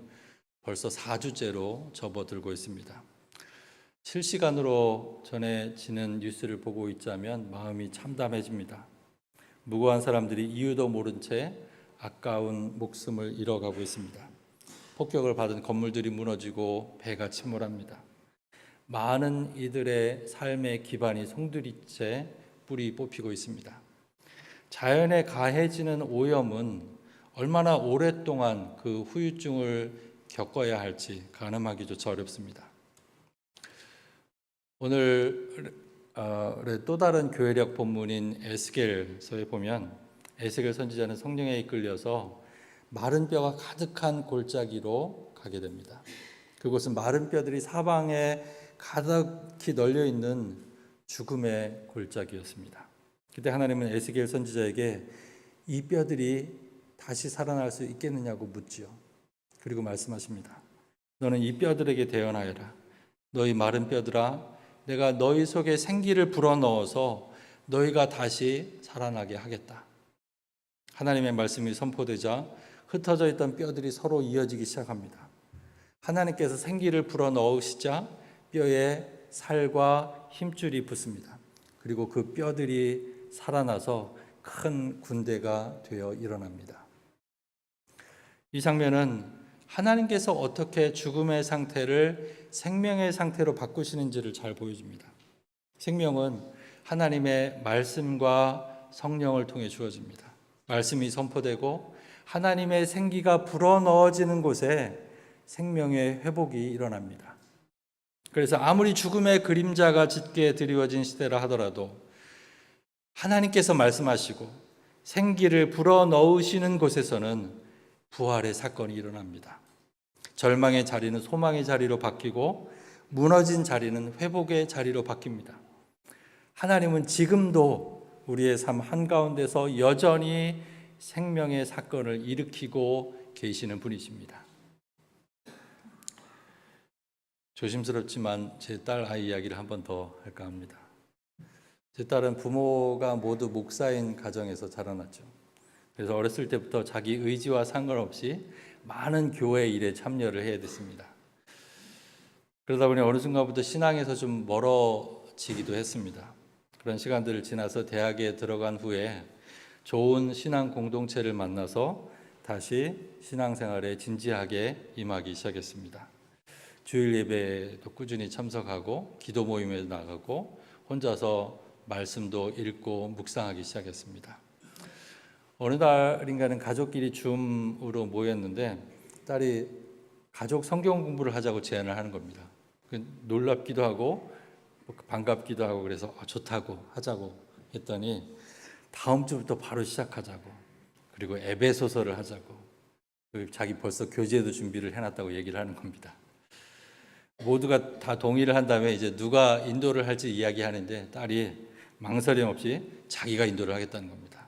벌써 4주째로 접어들고 있습니다. 실시간으로 전해지는 뉴스를 보고 있자면 마음이 참담해집니다. 무고한 사람들이 이유도 모른 채 아까운 목숨을 잃어가고 있습니다. 폭격을 받은 건물들이 무너지고 배가 침몰합니다. 많은 이들의 삶의 기반이 송두리째 뿌리 뽑히고 있습니다. 자연에 가해지는 오염은 얼마나 오랫동안 그 후유증을 겪어야 할지 가늠하기조차 어렵습니다. 오늘의 또 다른 교회력 본문인 에스겔서에 보면 에스겔 선지자는 성령에 이끌려서 마른 뼈가 가득한 골짜기로 가게 됩니다. 그곳은 마른 뼈들이 사방에 가득히 널려 있는 죽음의 골짜기였습니다. 그때 하나님은 에스겔 선지자에게 이 뼈들이 다시 살아날 수 있겠느냐고 묻지요. 그리고 말씀하십니다. 너는 이 뼈들에게 대언하여라. 너희 마른 뼈들아, 내가 너희 속에 생기를 불어넣어서 너희가 다시 살아나게 하겠다. 하나님의 말씀이 선포되자 흩어져 있던 뼈들이 서로 이어지기 시작합니다. 하나님께서 생기를 불어넣으시자 뼈에 살과 힘줄이 붙습니다. 그리고 그 뼈들이 살아나서 큰 군대가 되어 일어납니다. 이 장면은 하나님께서 어떻게 죽음의 상태를 생명의 상태로 바꾸시는지를 잘 보여줍니다. 생명은 하나님의 말씀과 성령을 통해 주어집니다. 말씀이 선포되고 하나님의 생기가 불어넣어지는 곳에 생명의 회복이 일어납니다. 그래서 아무리 죽음의 그림자가 짙게 드리워진 시대라 하더라도 하나님께서 말씀하시고 생기를 불어넣으시는 곳에서는 부활의 사건이 일어납니다. 절망의 자리는 소망의 자리로 바뀌고 무너진 자리는 회복의 자리로 바뀝니다. 하나님은 지금도 우리의 삶 한가운데서 여전히 생명의 사건을 일으키고 계시는 분이십니다. 조심스럽지만 제 딸 아이 이야기를 한 번 더 할까 합니다. 제 딸은 부모가 모두 목사인 가정에서 자라났죠. 그래서 어렸을 때부터 자기 의지와 상관없이 많은 교회 일에 참여를 해야 됐습니다. 그러다 보니 어느 순간부터 신앙에서 좀 멀어지기도 했습니다. 그런 시간들을 지나서 대학에 들어간 후에 좋은 신앙 공동체를 만나서 다시 신앙생활에 진지하게 임하기 시작했습니다. 주일 예배도 꾸준히 참석하고 기도 모임에도 나가고 혼자서 말씀도 읽고 묵상하기 시작했습니다. 어느 날인가는 가족끼리 줌으로 모였는데 딸이 가족 성경 공부를 하자고 제안을 하는 겁니다. 놀랍기도 하고 반갑기도 하고 그래서 좋다고 하자고 했더니 다음 주부터 바로 시작하자고, 그리고 에베소서를 하자고, 자기 벌써 교재도 준비를 해놨다고 얘기를 하는 겁니다. 모두가 다 동의를 한 다음에 이제 누가 인도를 할지 이야기하는데 딸이 망설임 없이 자기가 인도를 하겠다는 겁니다.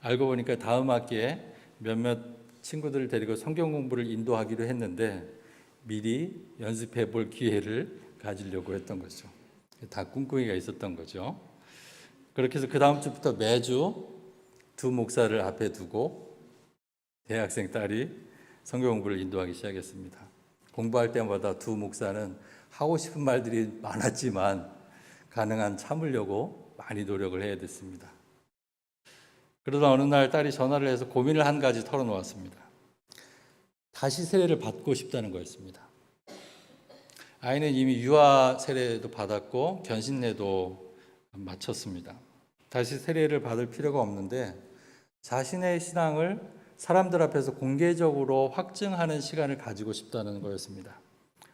알고 보니까 다음 학기에 몇몇 친구들을 데리고 성경 공부를 인도하기로 했는데 미리 연습해 볼 기회를 가지려고 했던 거죠. 다 꿍꿍이가 있었던 거죠. 그렇게 해서 그 다음 주부터 매주 두 목사를 앞에 두고 대학생 딸이 성경 공부를 인도하기 시작했습니다. 공부할 때마다 두 목사는 하고 싶은 말들이 많았지만 가능한 참으려고 많이 노력을 해야 됐습니다. 그러다 어느 날 딸이 전화를 해서 고민을 한 가지 털어놓았습니다. 다시 세례를 받고 싶다는 거였습니다. 아이는 이미 유아 세례도 받았고 견신례도 마쳤습니다. 다시 세례를 받을 필요가 없는데 자신의 신앙을 사람들 앞에서 공개적으로 확증하는 시간을 가지고 싶다는 거였습니다.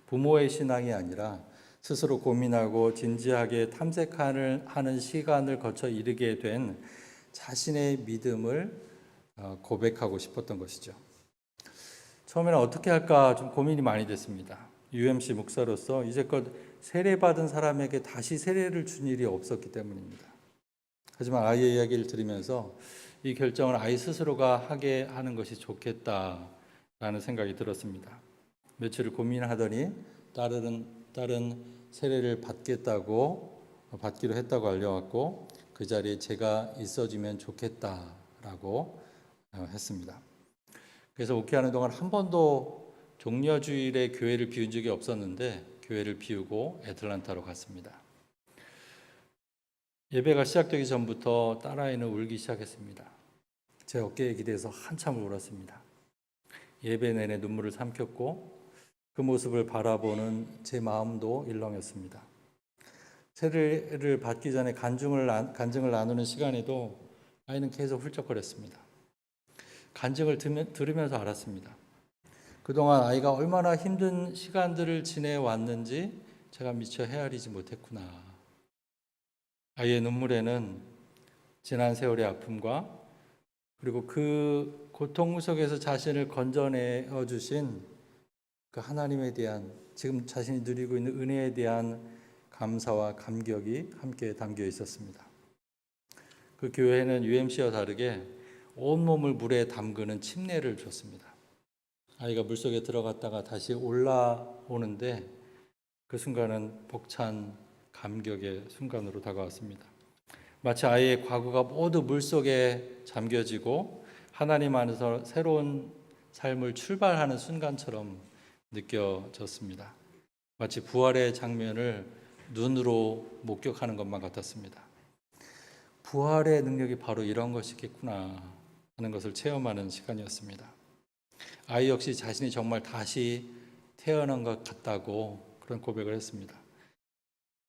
부모의 신앙이 아니라 스스로 고민하고 진지하게 탐색하는 시간을 거쳐 이르게 된 자신의 믿음을 고백하고 싶었던 것이죠. 처음에는 어떻게 할까 좀 고민이 많이 됐습니다. UMC 목사로서 이제껏 세례받은 사람에게 다시 세례를 준 일이 없었기 때문입니다. 하지만 아이의 이야기를 들으면서 이 결정을 아이 스스로가 하게 하는 것이 좋겠다라는 생각이 들었습니다. 며칠을 고민하더니 딸은 세례를 받기로 했다고 알려왔고 그 자리에 제가 있어주면 좋겠다라고 했습니다. 그래서 목회하는 동안 한 번도 종려주일에 교회를 비운 적이 없었는데 교회를 비우고 애틀란타로 갔습니다. 예배가 시작되기 전부터 딸아이는 울기 시작했습니다. 제 어깨에 기대서 한참을 울었습니다. 예배 내내 눈물을 삼켰고 그 모습을 바라보는 제 마음도 일렁였습니다. 세례를 받기 전에 간증을 나누는 시간에도 아이는 계속 훌쩍거렸습니다. 간증을 들으면서 알았습니다. 그동안 아이가 얼마나 힘든 시간들을 지내왔는지 제가 미처 헤아리지 못했구나. 아이의 눈물에는 지난 세월의 아픔과 그리고 그 고통 속에서 자신을 건져내어 주신 그 하나님에 대한 지금 자신이 누리고 있는 은혜에 대한 감사와 감격이 함께 담겨 있었습니다. 그 교회는 UMC와 다르게 온몸을 물에 담그는 침례를 줬습니다. 아이가 물속에 들어갔다가 다시 올라오는데 그 순간은 벅찬 감격의 순간으로 다가왔습니다. 마치 아이의 과거가 모두 물속에 잠겨지고 하나님 안에서 새로운 삶을 출발하는 순간처럼 느껴졌습니다. 마치 부활의 장면을 눈으로 목격하는 것만 같았습니다. 부활의 능력이 바로 이런 것이겠구나 하는 것을 체험하는 시간이었습니다. 아이 역시 자신이 정말 다시 태어난 것 같다고 그런 고백을 했습니다.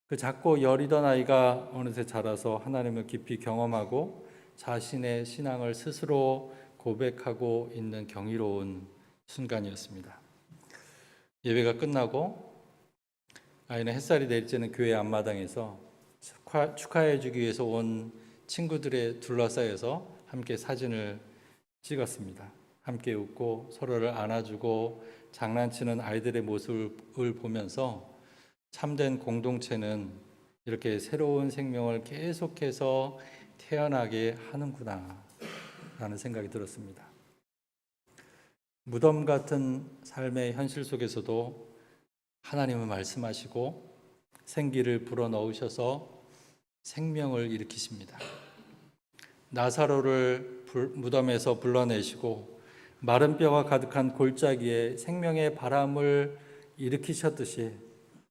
그 작고 여리던 아이가 어느새 자라서 하나님을 깊이 경험하고 자신의 신앙을 스스로 고백하고 있는 경이로운 순간이었습니다. 예배가 끝나고 아이는 햇살이 내리쬐는 교회 앞마당에서 축하해 주기 위해서 온 친구들에 둘러싸여서 함께 사진을 찍었습니다. 함께 웃고 서로를 안아주고 장난치는 아이들의 모습을 보면서 참된 공동체는 이렇게 새로운 생명을 계속해서 태어나게 하는구나 라는 생각이 들었습니다. 무덤 같은 삶의 현실 속에서도 하나님은 말씀하시고 생기를 불어넣으셔서 생명을 일으키십니다. 나사로를 무덤에서 불러내시고 마른 뼈가 가득한 골짜기에 생명의 바람을 일으키셨듯이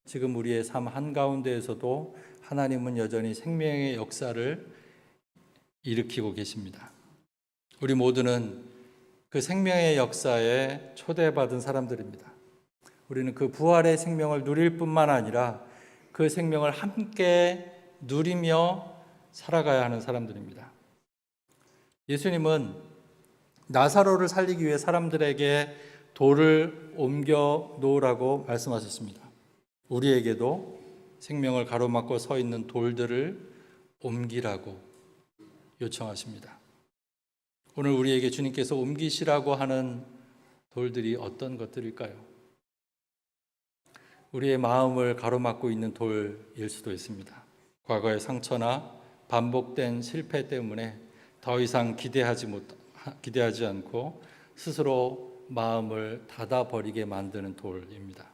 지금 우리의 삶 한가운데에서도 하나님은 여전히 생명의 역사를 일으키고 계십니다. 우리 모두는 그 생명의 역사에 초대받은 사람들입니다. 우리는 그 부활의 생명을 누릴 뿐만 아니라 그 생명을 함께 누리며 살아가야 하는 사람들입니다. 예수님은 나사로를 살리기 위해 사람들에게 돌을 옮겨 놓으라고 말씀하셨습니다. 우리에게도 생명을 가로막고 서 있는 돌들을 옮기라고 요청하십니다. 오늘 우리에게 주님께서 옮기시라고 하는 돌들이 어떤 것들일까요? 우리의 마음을 가로막고 있는 돌일 수도 있습니다. 과거의 상처나 반복된 실패 때문에 더 이상 기대하지 않고 스스로 마음을 닫아버리게 만드는 돌입니다.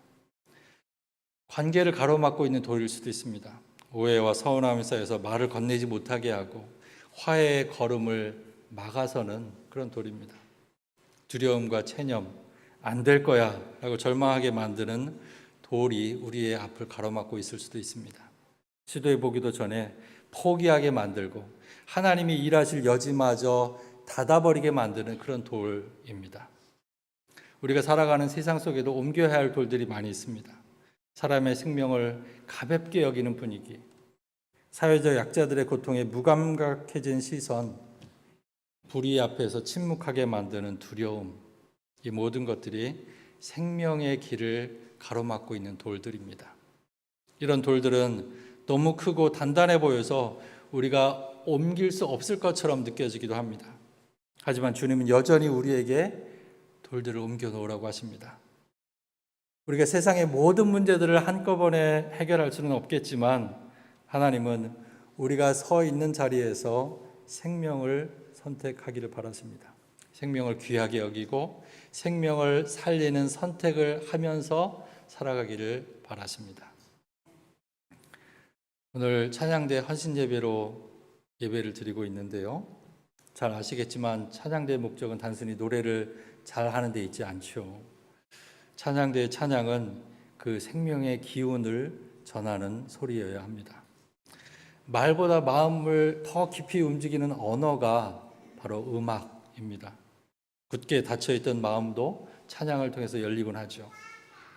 관계를 가로막고 있는 돌일 수도 있습니다. 오해와 서운함 사이에서 말을 건네지 못하게 하고 화해의 걸음을 막아서는 그런 돌입니다. 두려움과 체념, 안 될 거야 라고 절망하게 만드는 돌이 우리의 앞을 가로막고 있을 수도 있습니다. 시도해 보기도 전에 포기하게 만들고 하나님이 일하실 여지마저 닫아버리게 만드는 그런 돌입니다. 우리가 살아가는 세상 속에도 옮겨야 할 돌들이 많이 있습니다. 사람의 생명을 가볍게 여기는 분위기, 사회적 약자들의 고통에 무감각해진 시선, 불의 앞에서 침묵하게 만드는 두려움, 이 모든 것들이 생명의 길을 가로막고 있는 돌들입니다. 이런 돌들은 너무 크고 단단해 보여서 우리가 옮길 수 없을 것처럼 느껴지기도 합니다. 하지만 주님은 여전히 우리에게 돌들을 옮겨 놓으라고 하십니다. 우리가 세상의 모든 문제들을 한꺼번에 해결할 수는 없겠지만 하나님은 우리가 서 있는 자리에서 생명을 선택하기를 바라십니다. 생명을 귀하게 여기고 생명을 살리는 선택을 하면서 살아가기를 바라십니다. 오늘 찬양대 헌신예배로 예배를 드리고 있는데요. 잘 아시겠지만 찬양대의 목적은 단순히 노래를 잘 하는 데 있지 않죠. 찬양대의 찬양은 그 생명의 기운을 전하는 소리여야 합니다. 말보다 마음을 더 깊이 움직이는 언어가 바로 음악입니다. 굳게 닫혀있던 마음도 찬양을 통해서 열리곤 하죠.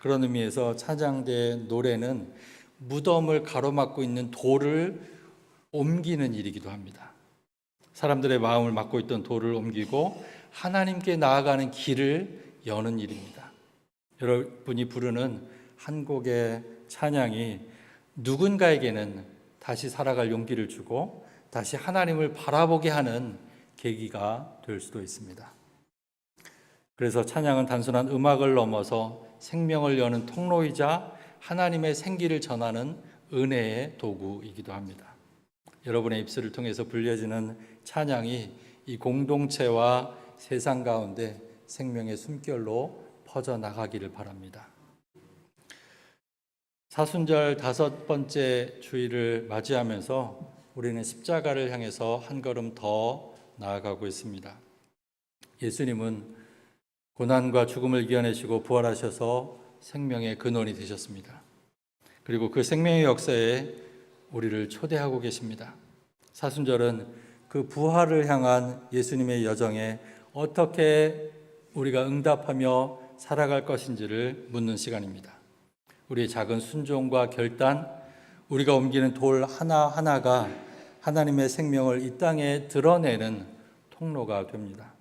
그런 의미에서 찬양대의 노래는 무덤을 가로막고 있는 돌을 옮기는 일이기도 합니다. 사람들의 마음을 막고 있던 돌을 옮기고 하나님께 나아가는 길을 여는 일입니다. 여러분이 부르는 한 곡의 찬양이 누군가에게는 다시 살아갈 용기를 주고 다시 하나님을 바라보게 하는 계기가 될 수도 있습니다. 그래서 찬양은 단순한 음악을 넘어서 생명을 여는 통로이자 하나님의 생기를 전하는 은혜의 도구이기도 합니다. 여러분의 입술을 통해서 불려지는 찬양이 이 공동체와 세상 가운데 생명의 숨결로 퍼져나가기를 바랍니다. 사순절 5번째 주일을 맞이하면서 우리는 십자가를 향해서 한 걸음 더 나아가고 있습니다. 예수님은 고난과 죽음을 이겨내시고 부활하셔서 생명의 근원이 되셨습니다. 그리고 그 생명의 역사에 우리를 초대하고 계십니다. 사순절은 그 부활을 향한 예수님의 여정에 어떻게 우리가 응답하며 살아갈 것인지를 묻는 시간입니다. 우리의 작은 순종과 결단, 우리가 옮기는 돌 하나하나가 하나님의 생명을 이 땅에 드러내는 통로가 됩니다.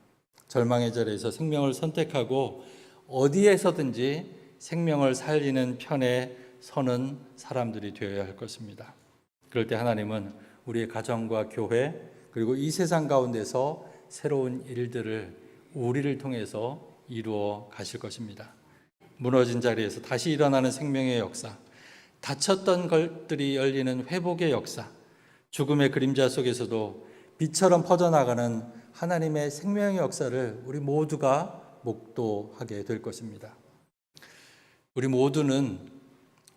절망의 자리에서 생명을 선택하고 어디에서든지 생명을 살리는 편에 서는 사람들이 되어야 할 것입니다. 그럴 때 하나님은 우리의 가정과 교회 그리고 이 세상 가운데서 새로운 일들을 우리를 통해서 이루어 가실 것입니다. 무너진 자리에서 다시 일어나는 생명의 역사, 닫혔던 것들이 열리는 회복의 역사, 죽음의 그림자 속에서도 빛처럼 퍼져나가는 하나님의 생명의 역사를 우리 모두가 목도하게 될 것입니다. 우리 모두는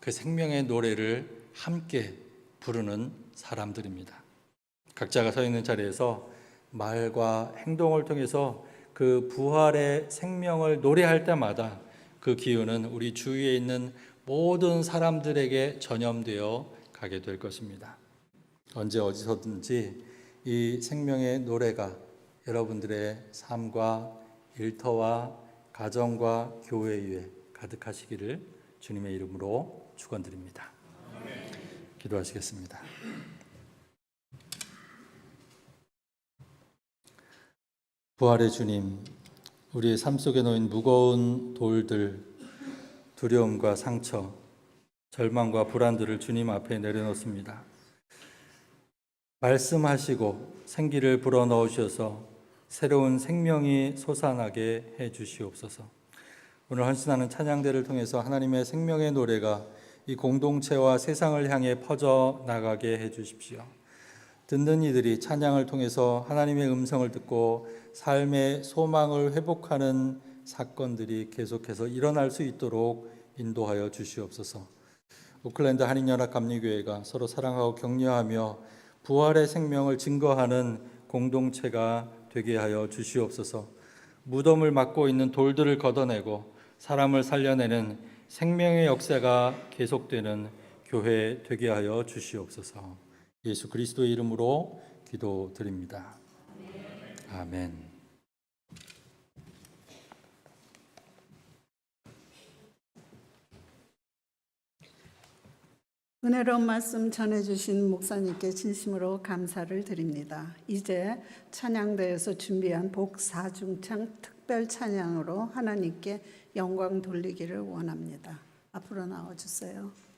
그 생명의 노래를 함께 부르는 사람들입니다. 각자가 서 있는 자리에서 말과 행동을 통해서 그 부활의 생명을 노래할 때마다 그 기운은 우리 주위에 있는 모든 사람들에게 전염되어 가게 될 것입니다. 언제 어디서든지 이 생명의 노래가 여러분들의 삶과 일터와 가정과 교회 위에 가득하시기를 주님의 이름으로 축원드립니다. 기도하시겠습니다. 부활의 주님, 우리의 삶 속에 놓인 무거운 돌들, 두려움과 상처, 절망과 불안들을 주님 앞에 내려놓습니다. 말씀하시고 생기를 불어넣으셔서 새로운 생명이 솟아나게 해 주시옵소서. 오늘 헌신하는 찬양대를 통해서 하나님의 생명의 노래가 이 공동체와 세상을 향해 퍼져 나가게 해 주십시오. 듣는 이들이 찬양을 통해서 하나님의 음성을 듣고 삶의 소망을 회복하는 사건들이 계속해서 일어날 수 있도록 인도하여 주시옵소서. 오클랜드 한인연합감리교회가 서로 사랑하고 격려하며 부활의 생명을 증거하는 공동체가 되게 하여 주시옵소서. 무덤을 막고 있는 돌들을 걷어내고 사람을 살려내는 생명의 역사가 계속되는 교회 되게 하여 주시옵소서. 예수 그리스도의 이름으로 기도드립니다. 아멘. 은혜로운 말씀 전해주신 목사님께 진심으로 감사를 드립니다. 이제 찬양대에서 준비한 복 4중창 특별 찬양으로 하나님께 영광 돌리기를 원합니다. 앞으로 나와주세요.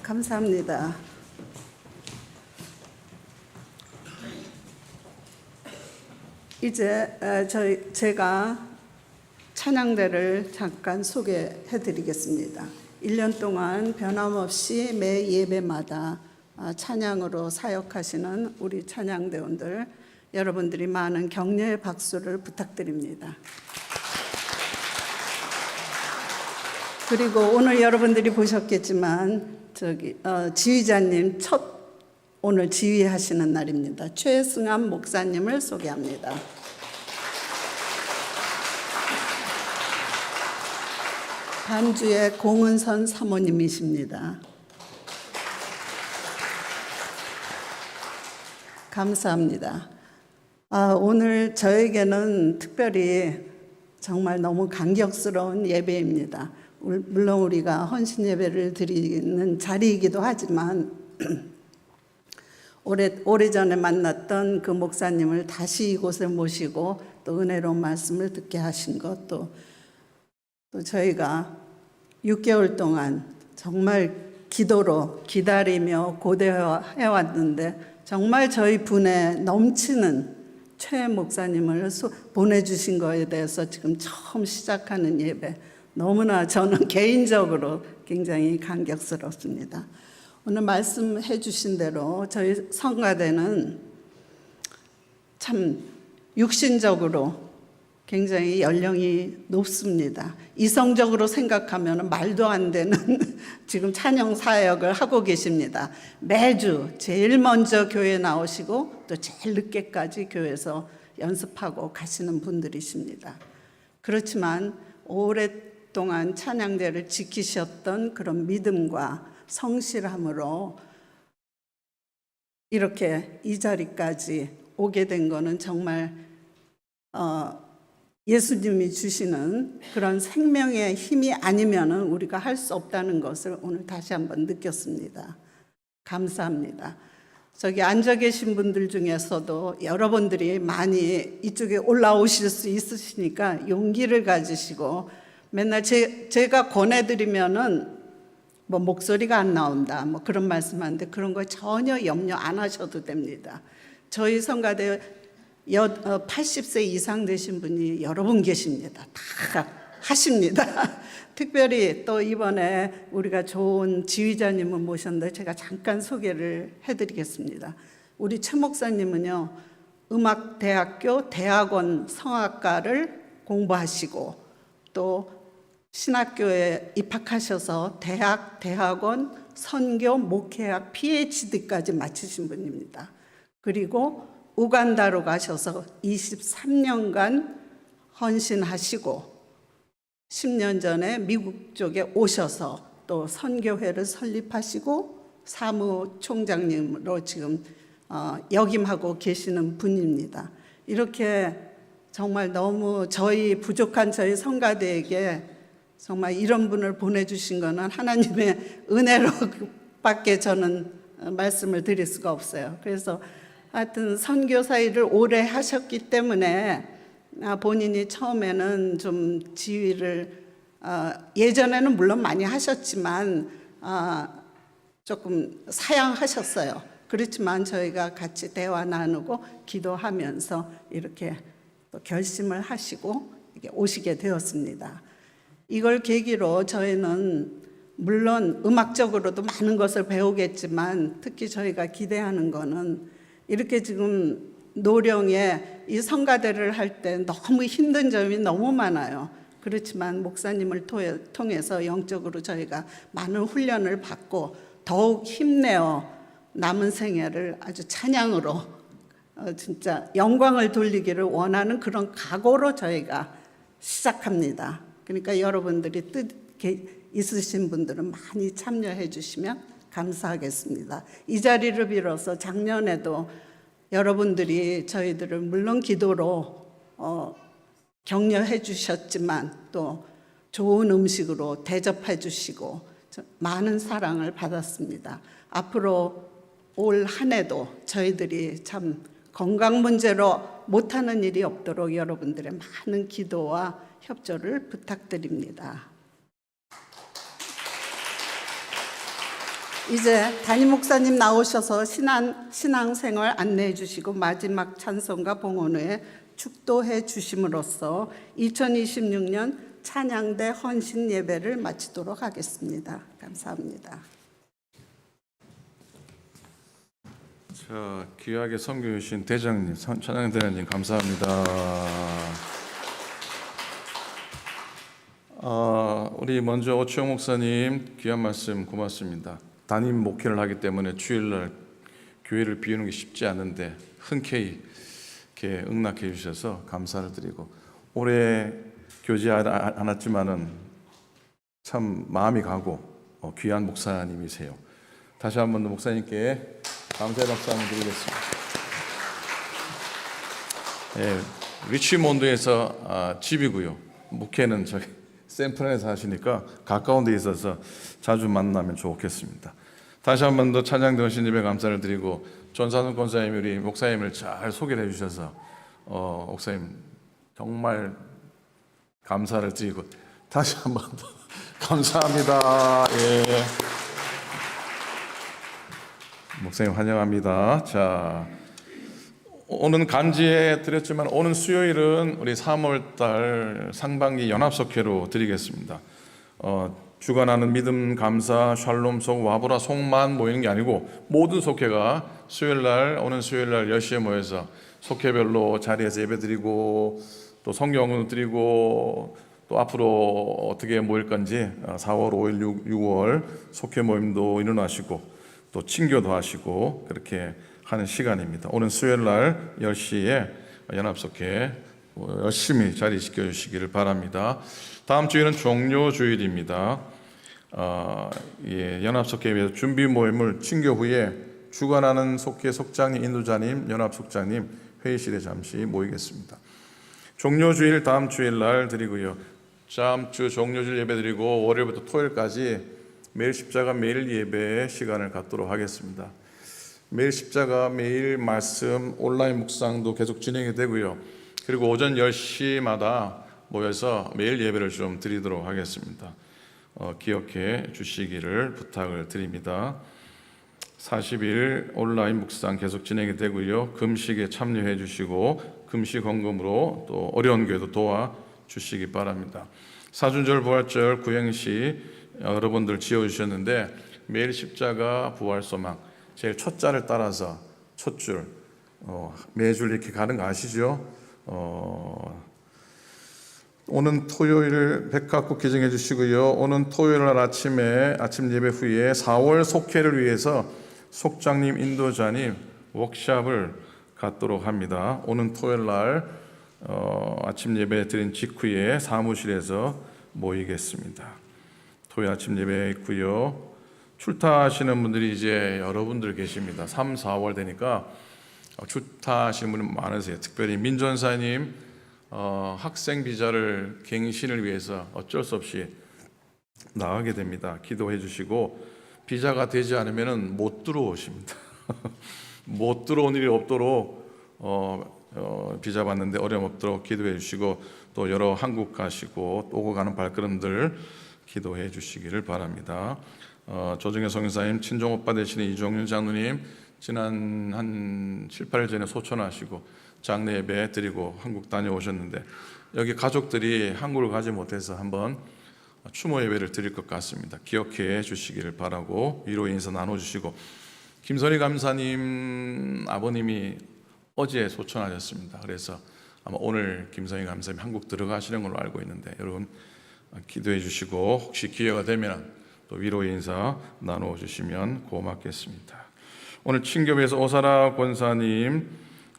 감사합니다. 이제 제가 찬양대를 잠깐 소개해 드리겠습니다. 1년 동안 변함없이 매 예배마다 찬양으로 사역하시는 우리 찬양대원들, 여러분들이 많은 격려의 박수를 부탁드립니다. 그리고 오늘 여러분들이 보셨겠지만 지휘자님 오늘 지휘하시는 날입니다. 최승암 목사님을 소개합니다. 반주의 공은선 사모님이십니다. 감사합니다. 오늘 저에게는 특별히 정말 너무 감격스러운 예배입니다. 물론 우리가 헌신 예배를 드리는 자리이기도 하지만 오래전에 만났던 그 목사님을 다시 이곳에 모시고 또 은혜로운 말씀을 듣게 하신 것, 또 저희가 6개월 동안 정말 기도로 기다리며 고대해왔는데 정말 저희 분에 넘치는 최 목사님을 보내주신 것에 대해서 지금 처음 시작하는 예배, 너무나 저는 개인적으로 굉장히 감격스럽습니다. 오늘 말씀해 주신 대로 저희 성가대는 참 육신적으로 굉장히 연령이 높습니다. 이성적으로 생각하면 말도 안 되는 지금 찬양 사역을 하고 계십니다. 매주 제일 먼저 교회 나오시고 또 제일 늦게까지 교회에서 연습하고 가시는 분들이십니다. 그렇지만 오랫동안 찬양대를 지키셨던 그런 믿음과 성실함으로 이렇게 이 자리까지 오게 된 거는 정말 예수님이 주시는 그런 생명의 힘이 아니면은 우리가 할 수 없다는 것을 오늘 다시 한번 느꼈습니다. 감사합니다. 저기 앉아 계신 분들 중에서도 여러분들이 많이 이쪽에 올라오실 수 있으시니까 용기를 가지시고, 맨날 제가 권해드리면은 뭐 목소리가 안 나온다 뭐 그런 말씀하는데 그런 거 전혀 염려 안 하셔도 됩니다. 저희 성가대 80세 이상 되신 분이 여러 분 계십니다. 다 하십니다. 특별히 또 이번에 우리가 좋은 지휘자님을 모셨는데 제가 잠깐 소개를 해드리겠습니다. 우리 최 목사님은요, 음악대학교 대학원 성악과를 공부하시고 또 신학교에 입학하셔서 대학원 선교 목회학 PhD까지 마치신 분입니다. 그리고 우간다로 가셔서 23년간 헌신하시고 10년 전에 미국 쪽에 오셔서 또 선교회를 설립하시고 사무총장님으로 지금 역임하고 계시는 분입니다. 이렇게 정말 너무 부족한 저희 성가대에게 정말 이런 분을 보내주신 것은 하나님의 은혜로밖에 저는 말씀을 드릴 수가 없어요. 그래서 하여튼 선교사 일을 오래 하셨기 때문에 본인이 처음에는 좀 지휘를 예전에는 물론 많이 하셨지만 조금 사양하셨어요. 그렇지만 저희가 같이 대화 나누고 기도하면서 이렇게 또 결심을 하시고 이렇게 오시게 되었습니다. 이걸 계기로 저희는 물론 음악적으로도 많은 것을 배우겠지만 특히 저희가 기대하는 거는 이렇게 지금 노령에 이 성가대를 할 때 너무 힘든 점이 너무 많아요. 그렇지만 목사님을 통해서 영적으로 저희가 많은 훈련을 받고 더욱 힘내어 남은 생애를 아주 찬양으로 진짜 영광을 돌리기를 원하는 그런 각오로 저희가 시작합니다. 그러니까 여러분들이 뜻 있으신 분들은 많이 참여해 주시면 감사하겠습니다. 이 자리를 빌어서 작년에도 여러분들이 저희들을 물론 기도로 격려해 주셨지만 또 좋은 음식으로 대접해 주시고 많은 사랑을 받았습니다. 앞으로 올 한 해도 저희들이 참 건강 문제로 못하는 일이 없도록 여러분들의 많은 기도와 협조를 부탁드립니다. 이제 담임 목사님 나오셔서 신앙생활 안내해 주시고 마지막 찬송과 봉헌에 축도해 주심으로써 2026년 찬양대 헌신 예배를 마치도록 하겠습니다. 감사합니다. 자, 귀하게 섬겨 주신 대장님, 찬양대장님 감사합니다. 우리 먼저 오치용 목사님 귀한 말씀 고맙습니다. 담임 목회를 하기 때문에 주일날 교회를 비우는 게 쉽지 않은데 흔쾌히 이렇게 응낙해 주셔서 감사를 드리고, 올해 교제 않았지만은 참 마음이 가고 귀한 목사님이세요. 다시 한 번 더 목사님께 감사의 박수 한번 드리겠습니다. 예, 리치몬드에서 집이고요. 목회는 저기 샌프란에서 하시니까 가까운 데 있어서 자주 만나면 좋겠습니다. 다시 한 번 더 찬양대 헌신 예배 감사를 드리고, 전사순 권사님이 우리 목사님을 잘 소개를 해주셔서 목사님 정말 감사를 드리고, 다시 한 번 더 감사합니다. 예. 목사님 환영합니다. 자, 오늘 간지에 드렸지만 오는 수요일은 우리 3월달 상반기 연합속회로 드리겠습니다. 주관하는 믿음, 감사, 샬롬, 속, 와보라, 속만 모이는 게 아니고 모든 속회가 수요일날, 오는 수요일날 10시에 모여서 속회별로 자리에서 예배드리고 또 성경을 드리고 또 앞으로 어떻게 모일 건지 4월, 5일, 6월 속회 모임도 일어나시고 또 친교도 하시고 그렇게 하는 시간입니다. 오늘 수요일날 10시에 연합속회 열심히 자리시켜 주시기를 바랍니다. 다음 주일은 종료주일입니다. 연합속회에 준비 모임을 친교 후에 주관하는 속회 속장님, 인도자님, 연합속장님 회의실에 잠시 모이겠습니다. 종료주일 다음 주일날 드리고요. 다음 주 종료주일 예배 드리고 월요일부터 토요일까지 매일 십자가 매일 예배 시간을 갖도록 하겠습니다. 매일 십자가 매일 말씀 온라인 묵상도 계속 진행이 되고요. 그리고 오전 10시마다 모여서 매일 예배를 좀 드리도록 하겠습니다. 기억해 주시기를 부탁을 드립니다. 40일 온라인 묵상 계속 진행이 되고요. 금식에 참여해 주시고 금식 헌금으로 또 어려운 교회도 도와 주시기 바랍니다. 사순절, 부활절, 구행시 여러분들 지어주셨는데 매일 십자가, 부활소망 제일 첫 자를 따라서 첫 줄 매줄 이렇게 가는 거 아시죠? 오는 토요일 백합국 개정해 주시고요. 오는 토요일 날 아침에 아침 예배 후에 4월 속회를 위해서 속장님, 인도자님 워크숍을 갖도록 합니다. 오는 토요일 날 아침 예배 드린 직후에 사무실에서 모이겠습니다. 토요일 아침 예배 있고요. 출타하시는 분들이 이제 여러분들 계십니다. 3, 4월 되니까 출타하시는 분이 많으세요. 특별히 민전사님 학생 비자를 갱신을 위해서 어쩔 수 없이 나가게 됩니다. 기도해 주시고 비자가 되지 않으면 못 들어오십니다. 못 들어온 일이 없도록 비자 받는데 어려움 없도록 기도해 주시고 또 여러 한국 가시고 오고 가는 발걸음들 기도해 주시기를 바랍니다. 조정혜 성교사님, 친정 오빠 되시는 이종윤 장로님 지난 한 7, 8일 전에 소천하시고 장례 예배 드리고 한국 다녀오셨는데 여기 가족들이 한국을 가지 못해서 한번 추모 예배를 드릴 것 같습니다. 기억해 주시기를 바라고 위로의 인사 나눠주시고, 김선희 감사님 아버님이 어제 소천하셨습니다. 그래서 아마 오늘 김선희 감사님 한국 들어가시는 걸로 알고 있는데 여러분 기도해 주시고 혹시 기회가 되면 또 위로의 인사 나눠주시면 고맙겠습니다. 오늘 친교회에서 오사라 권사님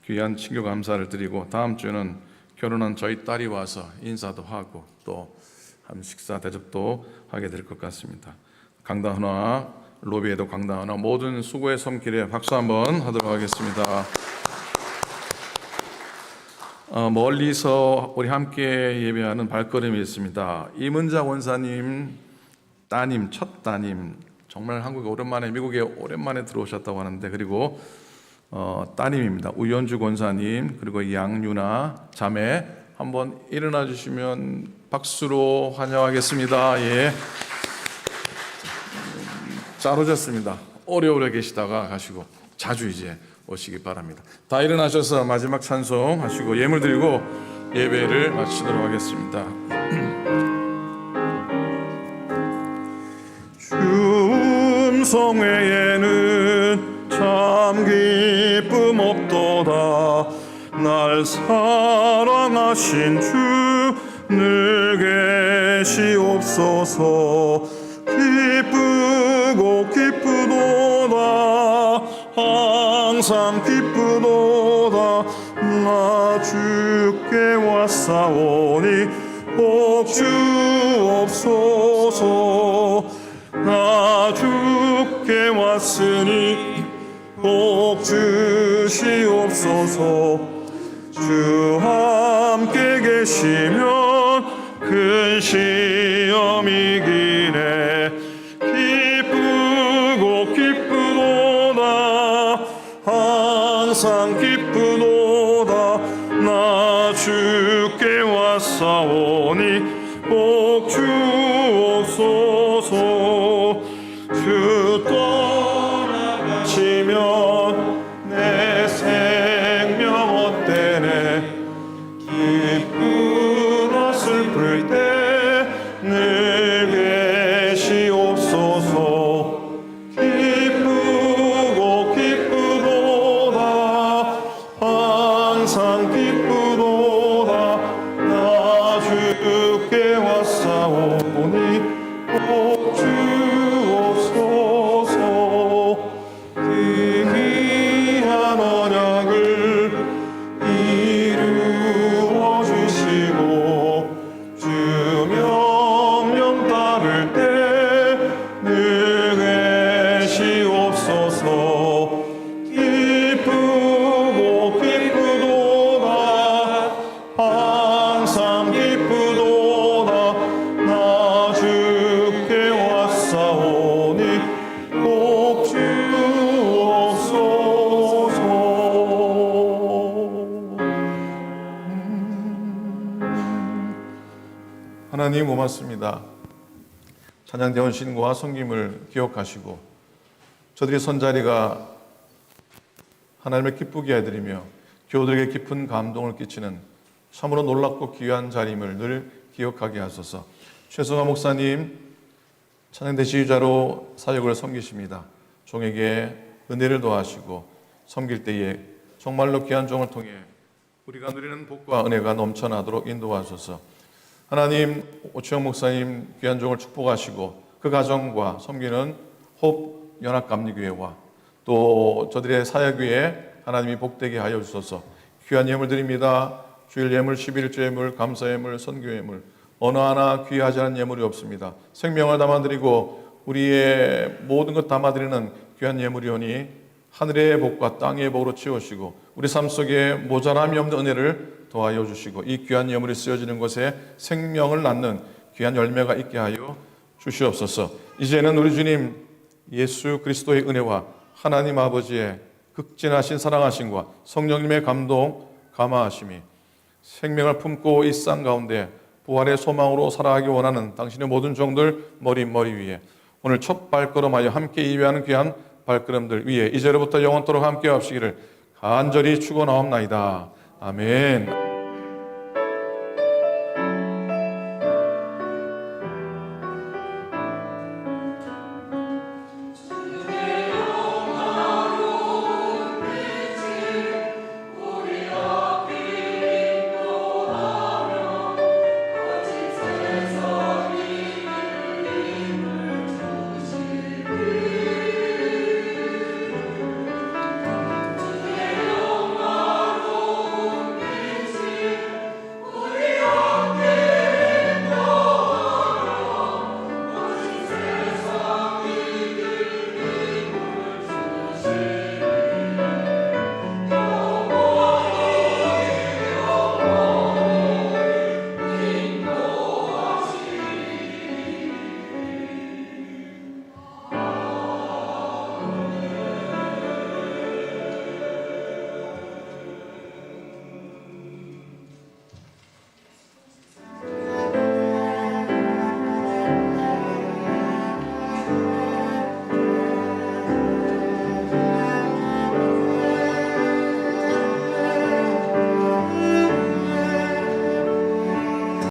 귀한 친교 감사를 드리고 다음 주는 결혼한 저희 딸이 와서 인사도 하고 또 한 식사 대접도 하게 될 것 같습니다. 강다은아, 로비에도 강다은아 모든 수고의 손길에 박수 한번 하도록 하겠습니다. 멀리서 우리 함께 예배하는 발걸음이 있습니다. 이문자 원사님 따님, 첫 따님 정말 한국에 오랜만에 미국에 오랜만에 들어오셨다고 하는데 그리고 따님입니다. 우연주 권사님 그리고 양유나 자매 한번 일어나 주시면 박수로 환영하겠습니다. 예. 잘 오셨습니다. 오래오래 계시다가 가시고 자주 이제 오시기 바랍니다. 다 일어나셔서 마지막 찬송 하시고 예물 드리고 예배를 마치도록 하겠습니다. 주 음성 외에는 참 기쁨 없도다. 날 사랑하신 주 늘 계시옵소서. 기쁘고 기쁘도다. 항상 기쁘도다. 나 주께 왔사오니 복 주옵소서. 나 주께 왔으니 복 주시옵소서. 주 함께 계시면 큰 시험이기네. 기쁘고 기쁘도다. 항상 기쁘도다. 나 주께 왔사오니 복 주옵소서. 주 떠나가시면 내 생명 헛되네. 기쁘나 슬플 때 늘 계시옵소서. 기쁘고 기쁘도다. 항상 기쁘도다. 나 주께 왔사오니 복 주옵소서. 그 귀한 언약을 이루어 주시고 주 명령 따를 때 늘 계시옵소서. 기쁘고 기쁘도다. 항상 기쁘도다. 나 주께 왔사오니 복 주옵소서. 하나님 고맙습니다. 찬양대원 신고와 섬김을 기억하시고 저들의 선자리가 하나님을 기쁘게 해드리며 교우들에게 깊은 감동을 끼치는 참으로 놀랍고 귀한 자리임을 늘 기억하게 하소서. 최성화 목사님 찬양대 지휘자로 사역을 섬기십니다. 종에게 은혜를 더하시고 섬길 때에 정말로 귀한 종을 통해 우리가 누리는 복과 은혜가 넘쳐나도록 인도하소서. 하나님 오치영 목사님 귀한 종을 축복하시고 그 가정과 섬기는 호흡 연합감리교회와 또 저들의 사역위에 하나님이 복되게 하여 주소서. 귀한 예물 드립니다. 주일 예물, 11조 예물, 감사 예물, 선교 예물 어느 하나 귀하지 않은 예물이 없습니다. 생명을 담아드리고 우리의 모든 것 담아드리는 귀한 예물이오니 하늘의 복과 땅의 복으로 채우시고 우리 삶 속에 모자람이 없는 은혜를 도와여 주시고 이 귀한 예물이 쓰여지는 곳에 생명을 낳는 귀한 열매가 있게 하여 주시옵소서. 이제는 우리 주님 예수 그리스도의 은혜와 하나님 아버지의 극진하신 사랑하심과 성령님의 감동 감화하심이 생명을 품고 이 쌍 가운데 부활의 소망으로 살아가기 원하는 당신의 모든 종들 머리 위에 오늘 첫 발걸음하여 함께 예배하는 귀한 발걸음들 위에 이제로부터 영원토록 함께 하시기를 간절히 축원하옵나이다. 아멘.